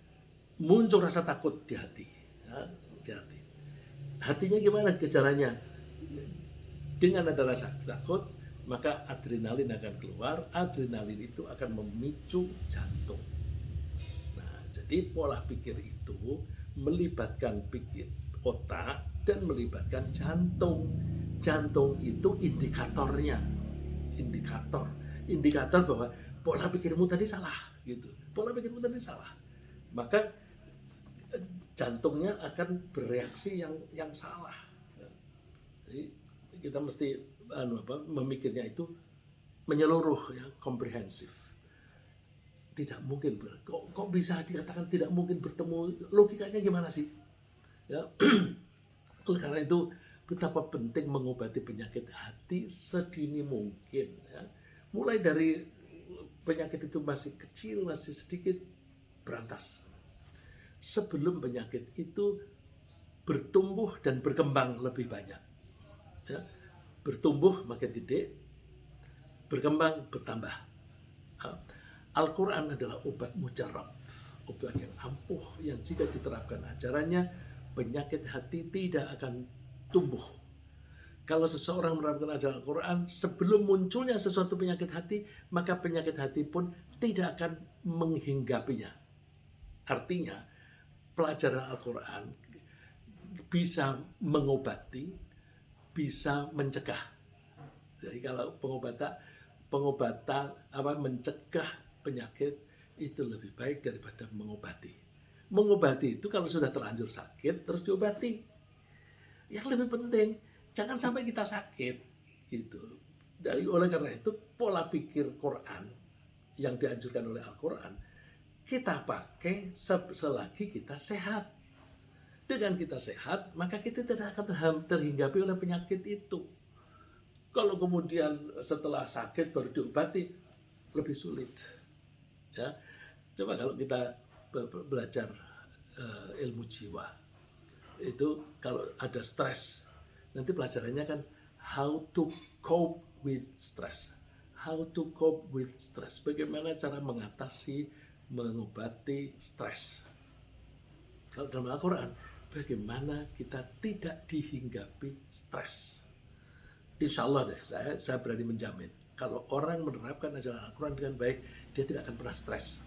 Speaker 1: muncul rasa takut di hati. Ya, di hati. Hatinya gimana gejalanya? Dengan ada rasa takut, maka adrenalin akan keluar. Adrenalin itu akan memicu jantung. Nah, jadi pola pikir itu melibatkan pikir otak dan melibatkan jantung. Jantung itu indikatornya, indikator bahwa pola pikirmu tadi salah, gitu. Pola pikirmu tadi salah, maka jantungnya akan bereaksi yang salah. Jadi kita mesti memikirnya itu menyeluruh, ya, komprehensif. Tidak mungkin, kok bisa dikatakan tidak mungkin bertemu? Logikanya gimana sih? Ya, oleh karena itu betapa penting mengobati penyakit hati sedini mungkin. Ya. Mulai dari penyakit itu masih kecil, masih sedikit, berantas. Sebelum penyakit itu bertumbuh dan berkembang lebih banyak. Ya. Bertumbuh makin gede, berkembang bertambah. Al-Quran adalah obat mujarab, obat yang ampuh, yang jika diterapkan ajarannya, penyakit hati tidak akan tumbuh. Kalau seseorang menerapkan ajaran Al-Quran, sebelum munculnya sesuatu penyakit hati, maka penyakit hati pun tidak akan menghinggapinya. Artinya, pelajaran Al-Quran bisa mengobati, bisa mencegah. Jadi kalau pengobatan mencegah penyakit itu lebih baik daripada mengobati. Mengobati itu kalau sudah terlanjur sakit terus diobati. Yang lebih penting jangan sampai kita sakit, gitu. Oleh karena itu pola pikir Quran yang dianjurkan oleh Al-Quran kita pakai selagi kita sehat. Dengan kita sehat, maka kita tidak akan terhinggapi oleh penyakit itu. Kalau kemudian setelah sakit baru diobati, lebih sulit. Ya, coba kalau kita belajar ilmu jiwa, itu kalau ada stres, nanti pelajarannya kan how to cope with stress. How to cope with stress. Bagaimana cara mengatasi, mengobati stres. Kalau dalam Al-Quran, bagaimana kita tidak dihinggapi stres. Insya Allah deh, saya berani menjamin, kalau orang menerapkan ajaran Al-Quran dengan baik, dia tidak akan pernah stres.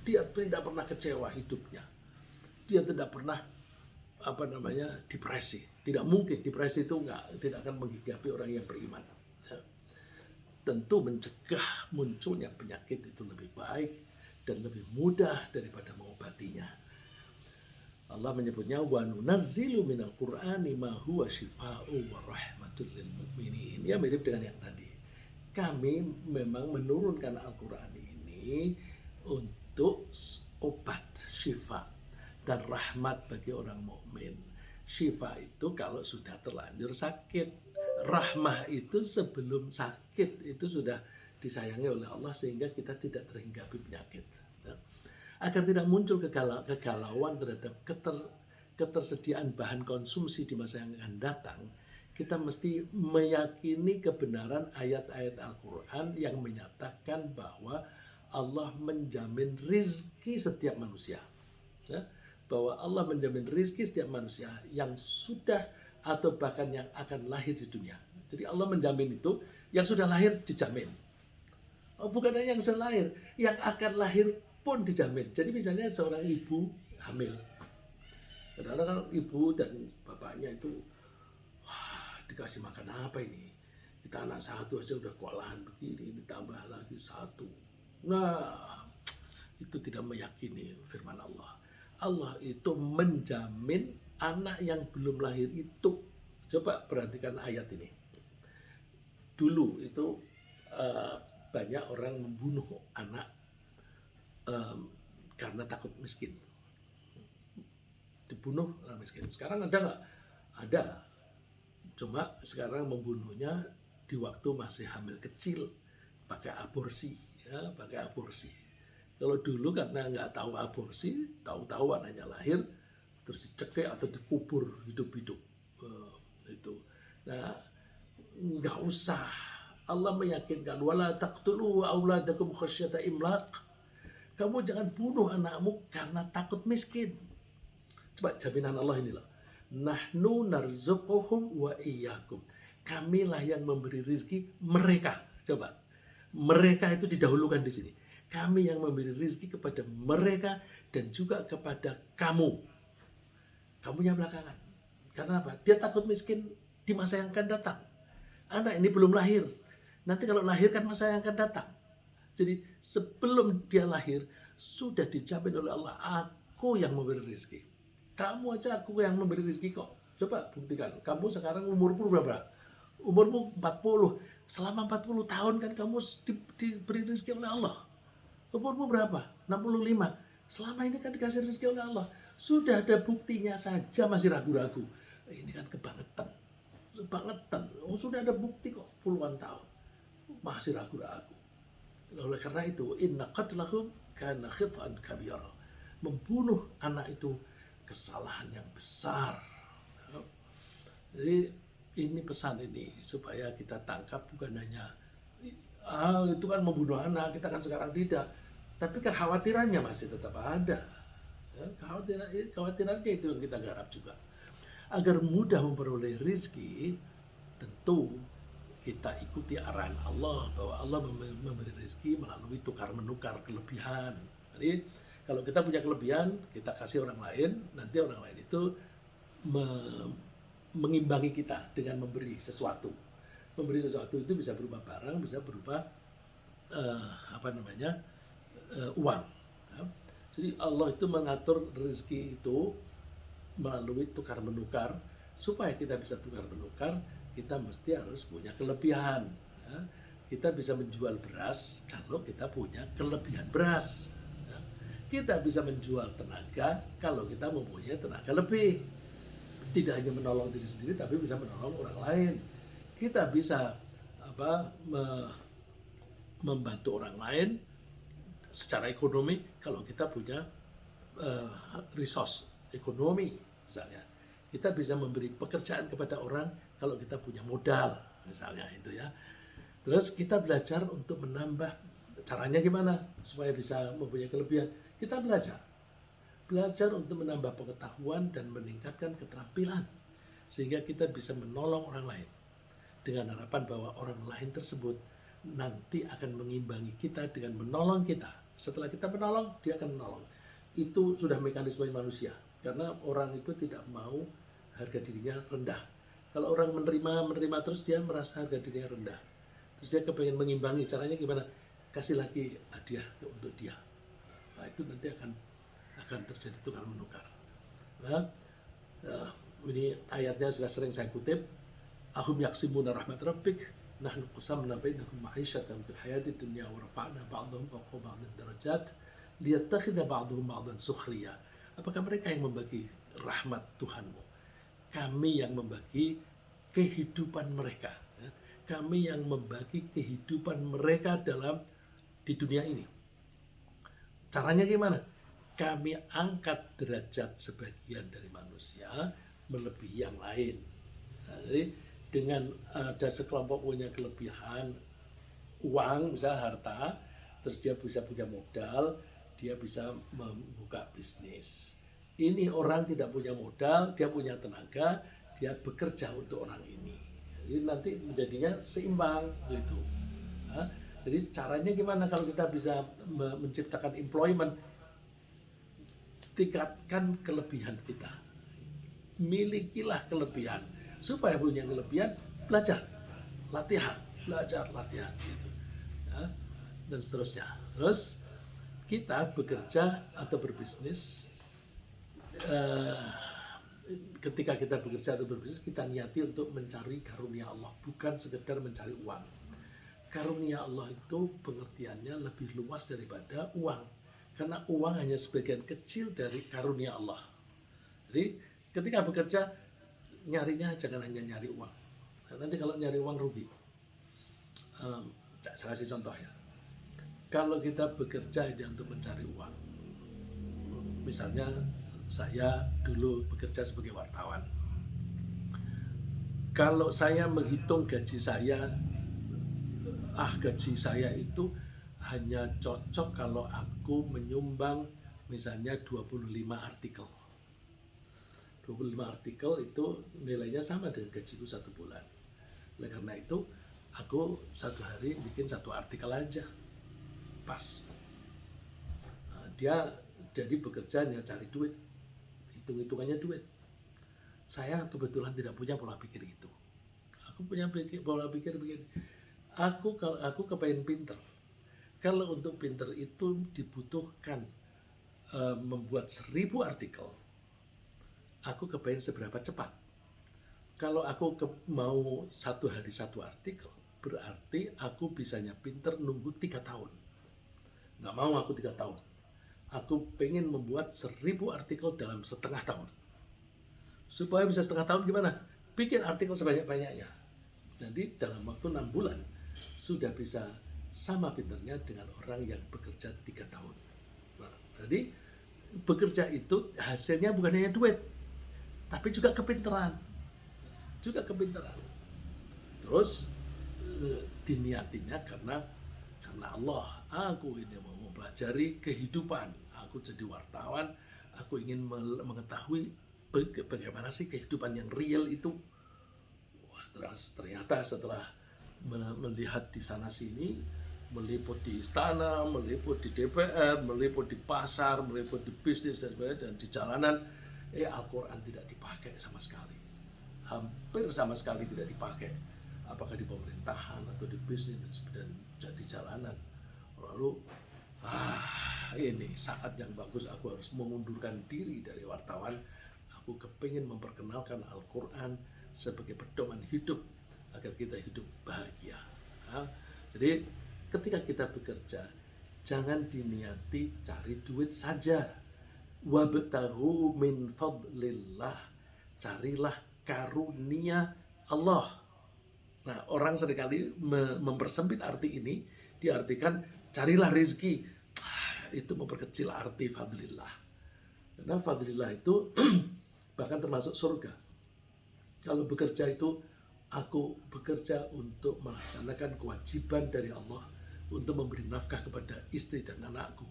Speaker 1: Dia tidak pernah kecewa hidupnya. Dia tidak pernah depresi. Tidak mungkin, depresi itu tidak akan menghinggapi orang yang beriman. Ya. Tentu mencegah munculnya penyakit itu lebih baik dan lebih mudah daripada mengobatinya. Allah menyebutnya wa nunazzilu minal qur'ani ma huwa shifaa'u wa rahmatul lil mu'minin. Ya, mirip dengan yang tadi. Kami memang menurunkan Al-Quran ini untuk obat, syifa dan rahmat bagi orang mukmin. Syifa itu kalau sudah terlanjur sakit. Rahmah itu sebelum sakit itu sudah disayangi oleh Allah sehingga kita tidak terhinggapi penyakit. Agar tidak muncul kegalauan terhadap ketersediaan bahan konsumsi di masa yang akan datang, kita mesti meyakini kebenaran ayat-ayat Al-Quran yang menyatakan bahwa Allah menjamin rizki setiap manusia. Ya, bahwa Allah menjamin rizki setiap manusia yang sudah atau bahkan yang akan lahir di dunia. Jadi Allah menjamin itu, yang sudah lahir dijamin. Bukan hanya yang sudah lahir, yang akan lahir pun dijamin. Jadi misalnya seorang ibu hamil, kadang-kadang ibu dan bapaknya itu, wah, dikasih makan apa ini? Kita anak satu aja udah kewalahan begini, ditambah lagi satu. Nah, itu tidak meyakini firman Allah. Allah itu menjamin anak yang belum lahir itu. Coba perhatikan ayat ini. Dulu itu banyak orang membunuh anak karena takut miskin. Dibunuh orang miskin. Sekarang ada nggak? Ada. Cuma sekarang membunuhnya di waktu masih hamil kecil, pakai aborsi, ya, pakai aborsi. Kalau dulu karena nggak tahu aborsi, tahu-tahu anaknya lahir, terus dicekik atau dikubur hidup-hidup. Itu. Nah, nggak usah. Allah meyakinkan wala taqtulu auladakum khasyata imlaq. Kamu jangan bunuh anakmu karena takut miskin. Coba jaminan Allah ini loh. Nahnu narzuquhum wa iyyakum. Kamilah yang memberi rizki mereka. Coba. Mereka itu didahulukan di sini. Kami yang memberi rizki kepada mereka dan juga kepada kamu. Kamunya belakangan. Karena apa? Dia takut miskin di masa yang akan datang. Anak ini belum lahir. Nanti kalau lahir kan masa yang akan datang. Jadi sebelum dia lahir, sudah dijamin oleh Allah, aku yang memberi rezeki. Kamu aja aku yang memberi rezeki kok. Coba buktikan. Kamu sekarang umurmu berapa? Umurmu 40. Selama 40 tahun kan kamu diberi rezeki oleh Allah. Umurmu berapa? 65. Selama ini kan dikasih rezeki oleh Allah. Sudah ada buktinya saja masih ragu-ragu. Ini kan kebangetan. Sudah ada bukti kok puluhan tahun. Masih ragu-ragu. Oleh karena itu, inna qatlahum kana khit'an kabira. Membunuh anak itu kesalahan yang besar. Jadi ini pesan ini supaya kita tangkap, bukan hanya itu kan membunuh anak, kita kan sekarang tidak. Tapi kekhawatirannya masih tetap ada. Kekhawatirannya itu yang kita garap juga. Agar mudah memperoleh rizki, tentu kita ikuti arahan Allah bahwa Allah memberi rezeki melalui tukar-menukar kelebihan. Jadi kalau kita punya kelebihan, kita kasih orang lain, nanti orang lain itu mengimbangi kita dengan memberi sesuatu. Memberi sesuatu itu bisa berupa barang, bisa berupa uang. Jadi Allah itu mengatur rezeki itu melalui tukar-menukar. Supaya kita bisa tukar-menukar, kita mesti harus punya kelebihan. Kita bisa menjual beras kalau kita punya kelebihan beras. Kita bisa menjual tenaga kalau kita mempunyai tenaga lebih. Tidak hanya menolong diri sendiri, tapi bisa menolong orang lain. Kita bisa membantu orang lain secara ekonomi kalau kita punya resource ekonomi misalnya. Kita bisa memberi pekerjaan kepada orang kalau kita punya modal, misalnya itu ya. Terus kita belajar untuk menambah, caranya gimana supaya bisa mempunyai kelebihan. Kita belajar untuk menambah pengetahuan dan meningkatkan keterampilan sehingga kita bisa menolong orang lain dengan harapan bahwa orang lain tersebut nanti akan mengimbangi kita dengan menolong kita. Setelah kita menolong, dia akan menolong. Itu sudah mekanisme manusia, karena orang itu tidak mau harga dirinya rendah. Kalau orang menerima terus, dia merasa harga dirinya rendah. Terus dia kepengen mengimbangi. Caranya gimana? Kasih lagi hadiah untuk dia. Nah, itu nanti akan terjadi tukar menukar. Nah, ini ayatnya sudah sering saya kutip. Ahum yaksimuna rahmat rabbik nahnu qasamna bainahum ma'isyatan fil hayatid dunya wa rafa'na ba'dahum fawqa ba'din darajat liyattakhidha ba'dahum ba'dan sukhriya. Apakah mereka yang membagi rahmat Tuhanmu? Kami yang membagi kehidupan mereka. Kami yang membagi kehidupan mereka di dunia ini. Caranya gimana? Kami angkat derajat sebagian dari manusia melebihi yang lain. Nah, jadi dengan ada sekelompok punya kelebihan uang, misalnya harta, terus dia bisa punya modal, dia bisa membuka bisnis. Ini orang tidak punya modal, dia punya tenaga, dia bekerja untuk orang ini. Jadi nanti menjadinya seimbang gitu. Nah, jadi caranya gimana kalau kita bisa menciptakan employment? Tingkatkan kelebihan kita. Milikilah kelebihan. Supaya punya kelebihan, belajar, latihan gitu. Ya, dan seterusnya. Terus kita bekerja atau berbisnis. Ketika kita bekerja atau berbisnis, kita niati untuk mencari karunia Allah, bukan sekedar mencari uang. Karunia Allah itu pengertiannya lebih luas daripada uang, karena uang hanya sebagian kecil dari karunia Allah. Jadi ketika bekerja, nyarinya jangan hanya nyari uang. Nanti kalau nyari uang rugi. Saya kasih contoh ya. Kalau kita bekerja aja untuk mencari uang, misalnya Saya dulu bekerja sebagai wartawan. Kalau saya menghitung gaji saya itu hanya cocok kalau aku menyumbang misalnya 25 artikel. 25 artikel itu nilainya sama dengan gajiku 1 bulan. Oleh karena itu, aku satu hari bikin 1 artikel aja. Pas. Dia jadi bekerja hanya cari duit. Hitung-hitungannya duit. Saya kebetulan tidak punya pola pikir itu. Aku punya pola pikir begini. Aku kepengen pinter. Kalau untuk pinter itu dibutuhkan membuat 1000 artikel. Aku kepengen seberapa cepat. Kalau aku mau 1 hari 1 artikel, berarti aku bisanya pinter nunggu 3 tahun. Nggak mau aku 3 tahun. Aku pengen membuat 1000 artikel dalam setengah tahun. Supaya bisa setengah tahun gimana? Bikin artikel sebanyak-banyaknya. Jadi dalam waktu 6 bulan sudah bisa sama pinternya dengan orang yang bekerja 3 tahun. Nah, jadi bekerja itu hasilnya bukan hanya duit, tapi juga kepinteran. Terus diniatinya karena Allah. Aku ini mau mempelajari kehidupan. Aku jadi wartawan. Aku ingin mengetahui bagaimana sih kehidupan yang real itu. Wah, ternyata setelah melihat di sana sini, meliput di istana, meliput di DPR, meliput di pasar, meliput di bisnis dan di jalanan, Al-Quran tidak dipakai sama sekali. Hampir sama sekali tidak dipakai. Apakah di pemerintahan atau di bisnis dan di jalanan. Lalu ini saat yang bagus, aku harus mengundurkan diri dari wartawan. Aku kepingin memperkenalkan Al-Quran sebagai pedoman hidup agar kita hidup bahagia. Jadi ketika kita bekerja, jangan diniati cari duit saja. Wabtaghu min fadlillah, carilah karunia Allah. Nah, orang seringkali mempersempit arti ini, diartikan carilah rezeki. Itu memperkecil arti fadlillah. Karena fadlillah itu bahkan termasuk surga. Kalau bekerja itu, aku bekerja untuk melaksanakan kewajiban dari Allah untuk memberi nafkah kepada istri dan anakku.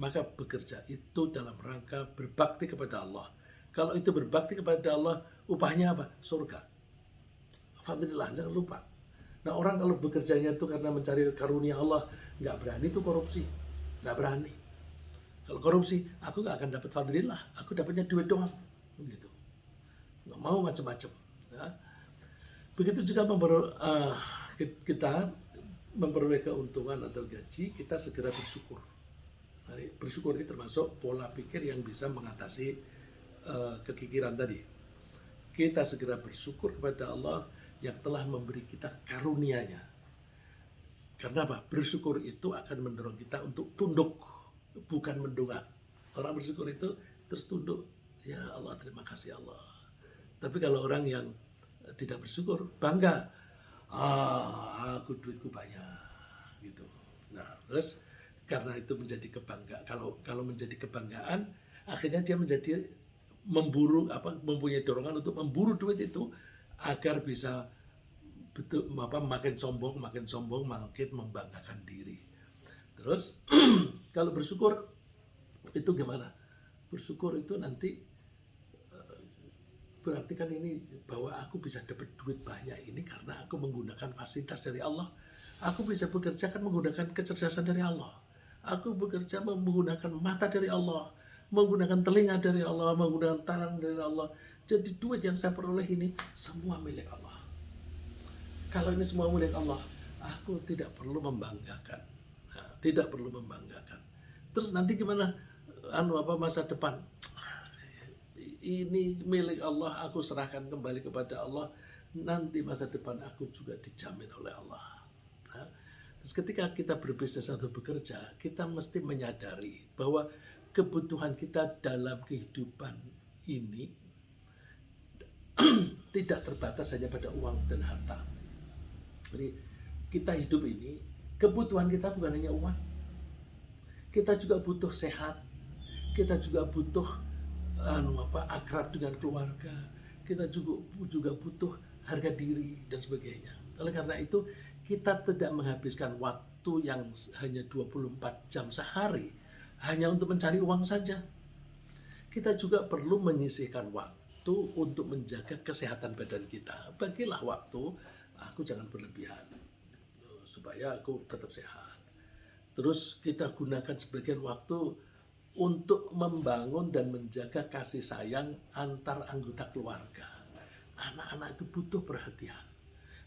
Speaker 1: Maka bekerja itu dalam rangka berbakti kepada Allah. Kalau itu berbakti kepada Allah, upahnya apa? Surga. Fadlillah, jangan lupa. Nah, orang kalau bekerjanya itu karena mencari karunia Allah, nggak berani itu korupsi. Nggak berani. Kalau korupsi, aku nggak akan dapat fadlillah. Aku dapatnya duit doang. Begitu. Nggak mau macam-macam. Ya. Begitu juga kita memperoleh keuntungan atau gaji, kita segera bersyukur. Jadi, bersyukur ini termasuk pola pikir yang bisa mengatasi kekikiran tadi. Kita segera bersyukur kepada Allah yang telah memberi kita karunia-Nya. Karena apa? Bersyukur itu akan mendorong kita untuk tunduk, bukan mendongak. Orang bersyukur itu terus tunduk. Ya Allah, terima kasih Allah. Tapi kalau orang yang tidak bersyukur, bangga. Aku duitku banyak, gitu. Nah, terus karena itu menjadi kebanggaan. Kalau menjadi kebanggaan, akhirnya dia menjadi mempunyai dorongan untuk memburu duit itu agar bisa makin sombong, makin membanggakan diri. Terus kalau bersyukur itu gimana? Bersyukur itu nanti berarti kan ini bahwa aku bisa dapat duit banyak ini karena aku menggunakan fasilitas dari Allah. Aku bisa bekerja kan menggunakan kecerdasan dari Allah. Aku bekerja menggunakan mata dari Allah, menggunakan telinga dari Allah, menggunakan tangan dari Allah. Jadi duit yang saya peroleh ini semua milik Allah. Kalau ini semua milik Allah, aku tidak perlu membanggakan. Tidak perlu membanggakan. Terus nanti gimana masa depan? Ini milik Allah, aku serahkan kembali kepada Allah. Nanti masa depan aku juga dijamin oleh Allah. Terus ketika kita berbisnis atau bekerja, kita mesti menyadari bahwa kebutuhan kita dalam kehidupan ini tidak terbatas hanya pada uang dan harta. Jadi kita hidup ini, kebutuhan kita bukan hanya uang. Kita juga butuh sehat, kita juga butuh akrab dengan keluarga, kita juga butuh harga diri dan sebagainya. Oleh karena itu kita tidak menghabiskan waktu yang hanya 24 jam sehari hanya untuk mencari uang saja. Kita juga perlu menyisihkan waktu untuk menjaga kesehatan badan kita. Bagilah waktu, aku jangan berlebihan supaya aku tetap sehat. Terus kita gunakan sebagian waktu untuk membangun dan menjaga kasih sayang antar anggota keluarga. Anak-anak itu butuh perhatian.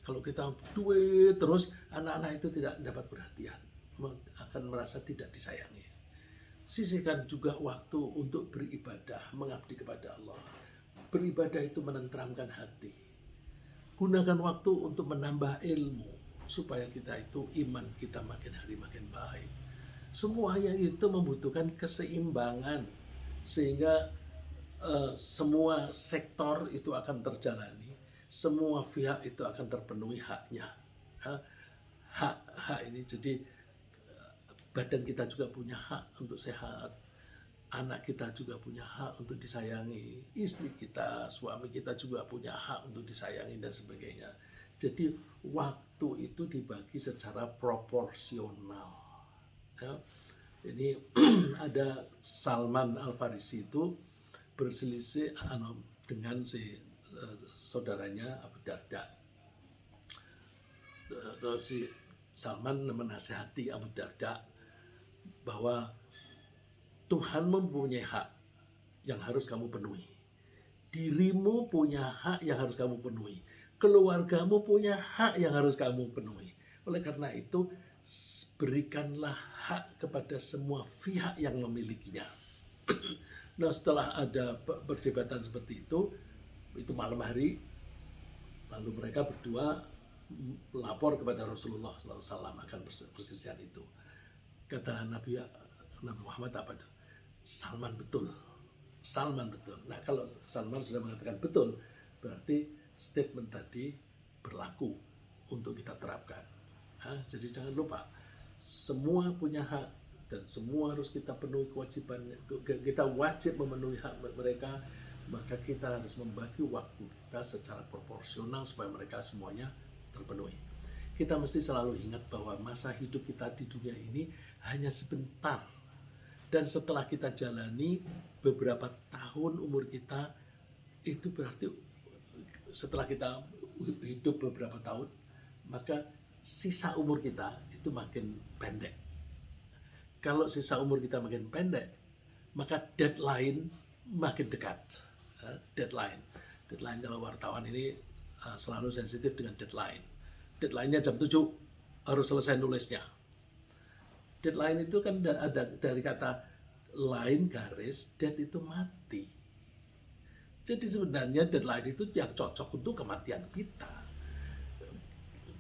Speaker 1: Kalau kita duit terus, anak-anak itu tidak dapat perhatian, akan merasa tidak disayangi. Sisihkan juga waktu untuk beribadah, mengabdi kepada Allah. Beribadah itu menenteramkan hati. Gunakan waktu untuk menambah ilmu, supaya kita itu iman kita makin hari makin baik. Semuanya itu membutuhkan keseimbangan, sehingga semua sektor itu akan terjalani, semua pihak itu akan terpenuhi haknya. Hak ini, jadi badan kita juga punya hak untuk sehat, anak kita juga punya hak untuk disayangi, istri kita, suami kita juga punya hak untuk disayangi dan sebagainya. Jadi waktu itu dibagi secara proporsional. Ya. Ini ada Salman Al-Farisi itu berselisih dengan saudaranya Abu Darda. Terus si Salman menasihati Abu Darda bahwa Tuhan mempunyai hak yang harus kamu penuhi. Dirimu punya hak yang harus kamu penuhi. Keluargamu punya hak yang harus kamu penuhi. Oleh karena itu, berikanlah hak kepada semua pihak yang memilikinya. Nah, setelah ada perdebatan seperti itu malam hari, lalu mereka berdua lapor kepada Rasulullah SAW akan perselisihan itu. Kata Nabi Muhammad apa itu? Salman betul. Salman betul. Nah, kalau Salman sudah mengatakan betul, berarti statement tadi berlaku untuk kita terapkan. Jadi jangan lupa, semua punya hak dan semua harus kita penuhi kewajibannya. Kita wajib memenuhi hak mereka, maka kita harus membagi waktu kita secara proporsional supaya mereka semuanya terpenuhi. Kita mesti selalu ingat bahwa masa hidup kita di dunia ini hanya sebentar. Dan setelah kita jalani beberapa tahun umur kita, itu berarti setelah kita hidup beberapa tahun, maka sisa umur kita itu makin pendek. Kalau sisa umur kita makin pendek, maka deadline makin dekat. Deadline kalau wartawan ini selalu sensitif dengan deadline. Deadline-nya jam 7 harus selesai nulisnya. Deadline itu kan ada dari kata line garis, dead itu mati. Jadi sebenarnya deadline itu yang cocok untuk kematian kita.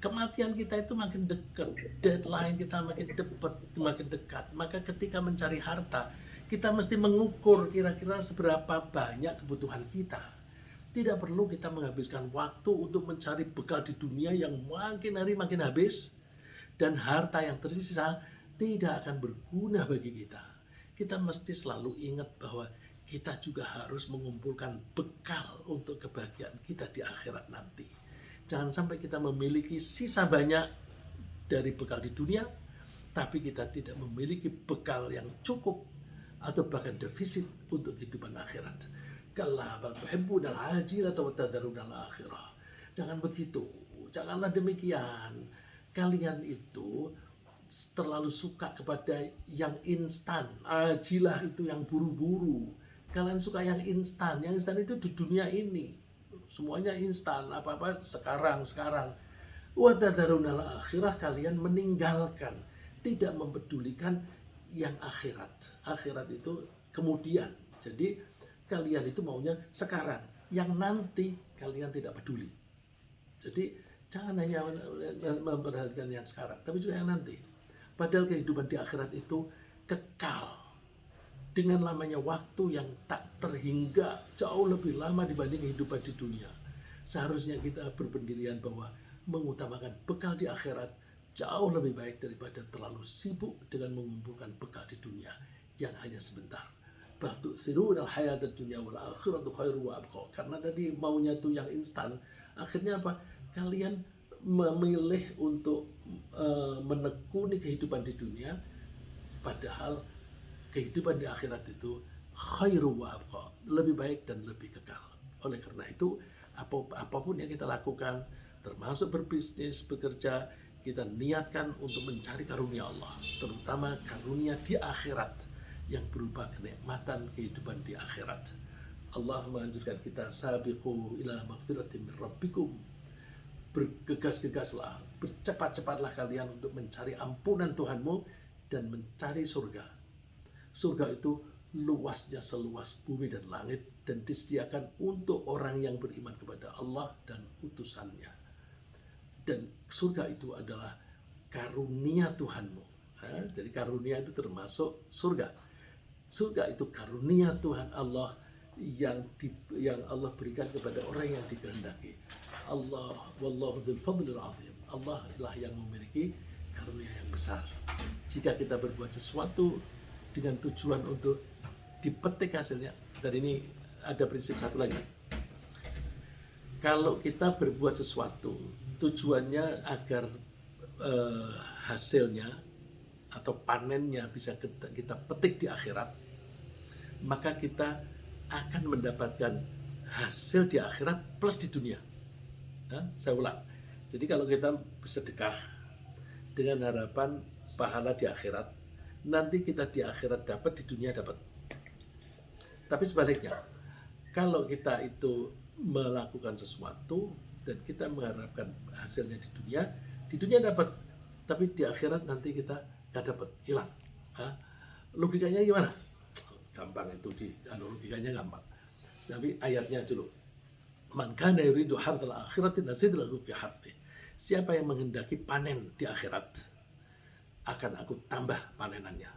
Speaker 1: Kematian kita itu makin dekat, deadline kita makin dekat. Maka ketika mencari harta, kita mesti mengukur kira-kira seberapa banyak kebutuhan kita. Tidak perlu kita menghabiskan waktu untuk mencari bekal di dunia yang makin hari makin habis, dan harta yang tersisa tidak akan berguna bagi kita. Kita mesti selalu ingat bahwa kita juga harus mengumpulkan bekal untuk kebahagiaan kita di akhirat nanti. Jangan sampai kita memiliki sisa banyak dari bekal di dunia, tapi kita tidak memiliki bekal yang cukup atau bahkan defisit untuk kehidupan akhirat. Kalla bal tuhibbunal ajilata wa tadharunal akhirah. Jangan begitu, janganlah demikian. Kalian itu terlalu suka kepada yang instan, ajilah itu yang buru-buru. Kalian suka yang instan itu di dunia ini. Semuanya instan, apa-apa sekarang. Wa tadharunal akhirah, kalian meninggalkan, tidak mempedulikan yang akhirat. Akhirat itu kemudian. Jadi kalian itu maunya sekarang, yang nanti kalian tidak peduli. Jadi jangan hanya memperhatikan yang sekarang, tapi juga yang nanti. Padahal kehidupan di akhirat itu kekal. Dengan lamanya waktu yang tak terhingga, jauh lebih lama dibanding kehidupan di dunia. Seharusnya kita berpendirian bahwa mengutamakan bekal di akhirat jauh lebih baik daripada terlalu sibuk dengan mengumpulkan bekal di dunia yang hanya sebentar. bal tu'thiruna al-hayatad dunya wal akhiratu khairu wa abqa. Karena tadi maunya tuh yang instan, akhirnya apa? Kalian memilih untuk menekuni kehidupan di dunia, padahal kehidupan di akhirat itu khairu wa abqa, lebih baik dan lebih kekal. Oleh karena itu, apapun yang kita lakukan, termasuk berbisnis, bekerja, kita niatkan untuk mencari karunia Allah, terutama karunia di akhirat yang berupa kenikmatan kehidupan di akhirat. Allah menganjurkan kita, sabiqu ila maghfiratin min rabbikum, bergegas-gegaslah, bercepat-cepatlah kalian untuk mencari ampunan Tuhanmu dan mencari surga. Surga itu luasnya seluas bumi dan langit dan disediakan untuk orang yang beriman kepada Allah dan utusannya. Dan surga itu adalah karunia Tuhanmu. Jadi karunia itu termasuk surga. Surga itu karunia Tuhan Allah yang Allah berikan kepada orang yang dikehendaki. Allah wallahu dzul fadlil azim. Allah adalah yang memiliki karunia yang besar. Jika kita berbuat sesuatu dengan tujuan untuk dipetik hasilnya, dan ini ada prinsip satu lagi. Kalau kita berbuat sesuatu tujuannya agar hasilnya atau panennya bisa kita petik di akhirat, maka kita akan mendapatkan hasil di akhirat plus di dunia. Saya ulang. Jadi kalau kita bersedekah dengan harapan pahala di akhirat, nanti kita di akhirat dapat, di dunia dapat. Tapi sebaliknya, kalau kita itu melakukan sesuatu dan kita mengharapkan hasilnya di dunia dapat, tapi di akhirat nanti kita nggak dapat, hilang. Logikanya gimana? Gampang itu, logikanya gampang. Tapi ayatnya dulu. Man kana yuridu harthal akhirati nazid lahu fi harthi. Siapa yang menghendaki panen di akhirat, akan aku tambah panenannya.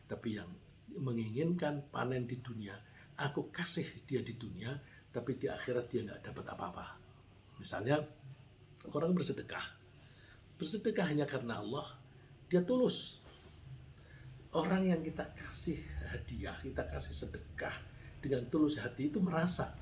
Speaker 1: Tapi yang menginginkan panen di dunia, aku kasih dia di dunia, tapi di akhirat dia nggak dapat apa-apa. Misalnya orang bersedekah hanya karena Allah, dia tulus. Orang yang kita kasih hadiah, kita kasih sedekah dengan tulus hati itu merasa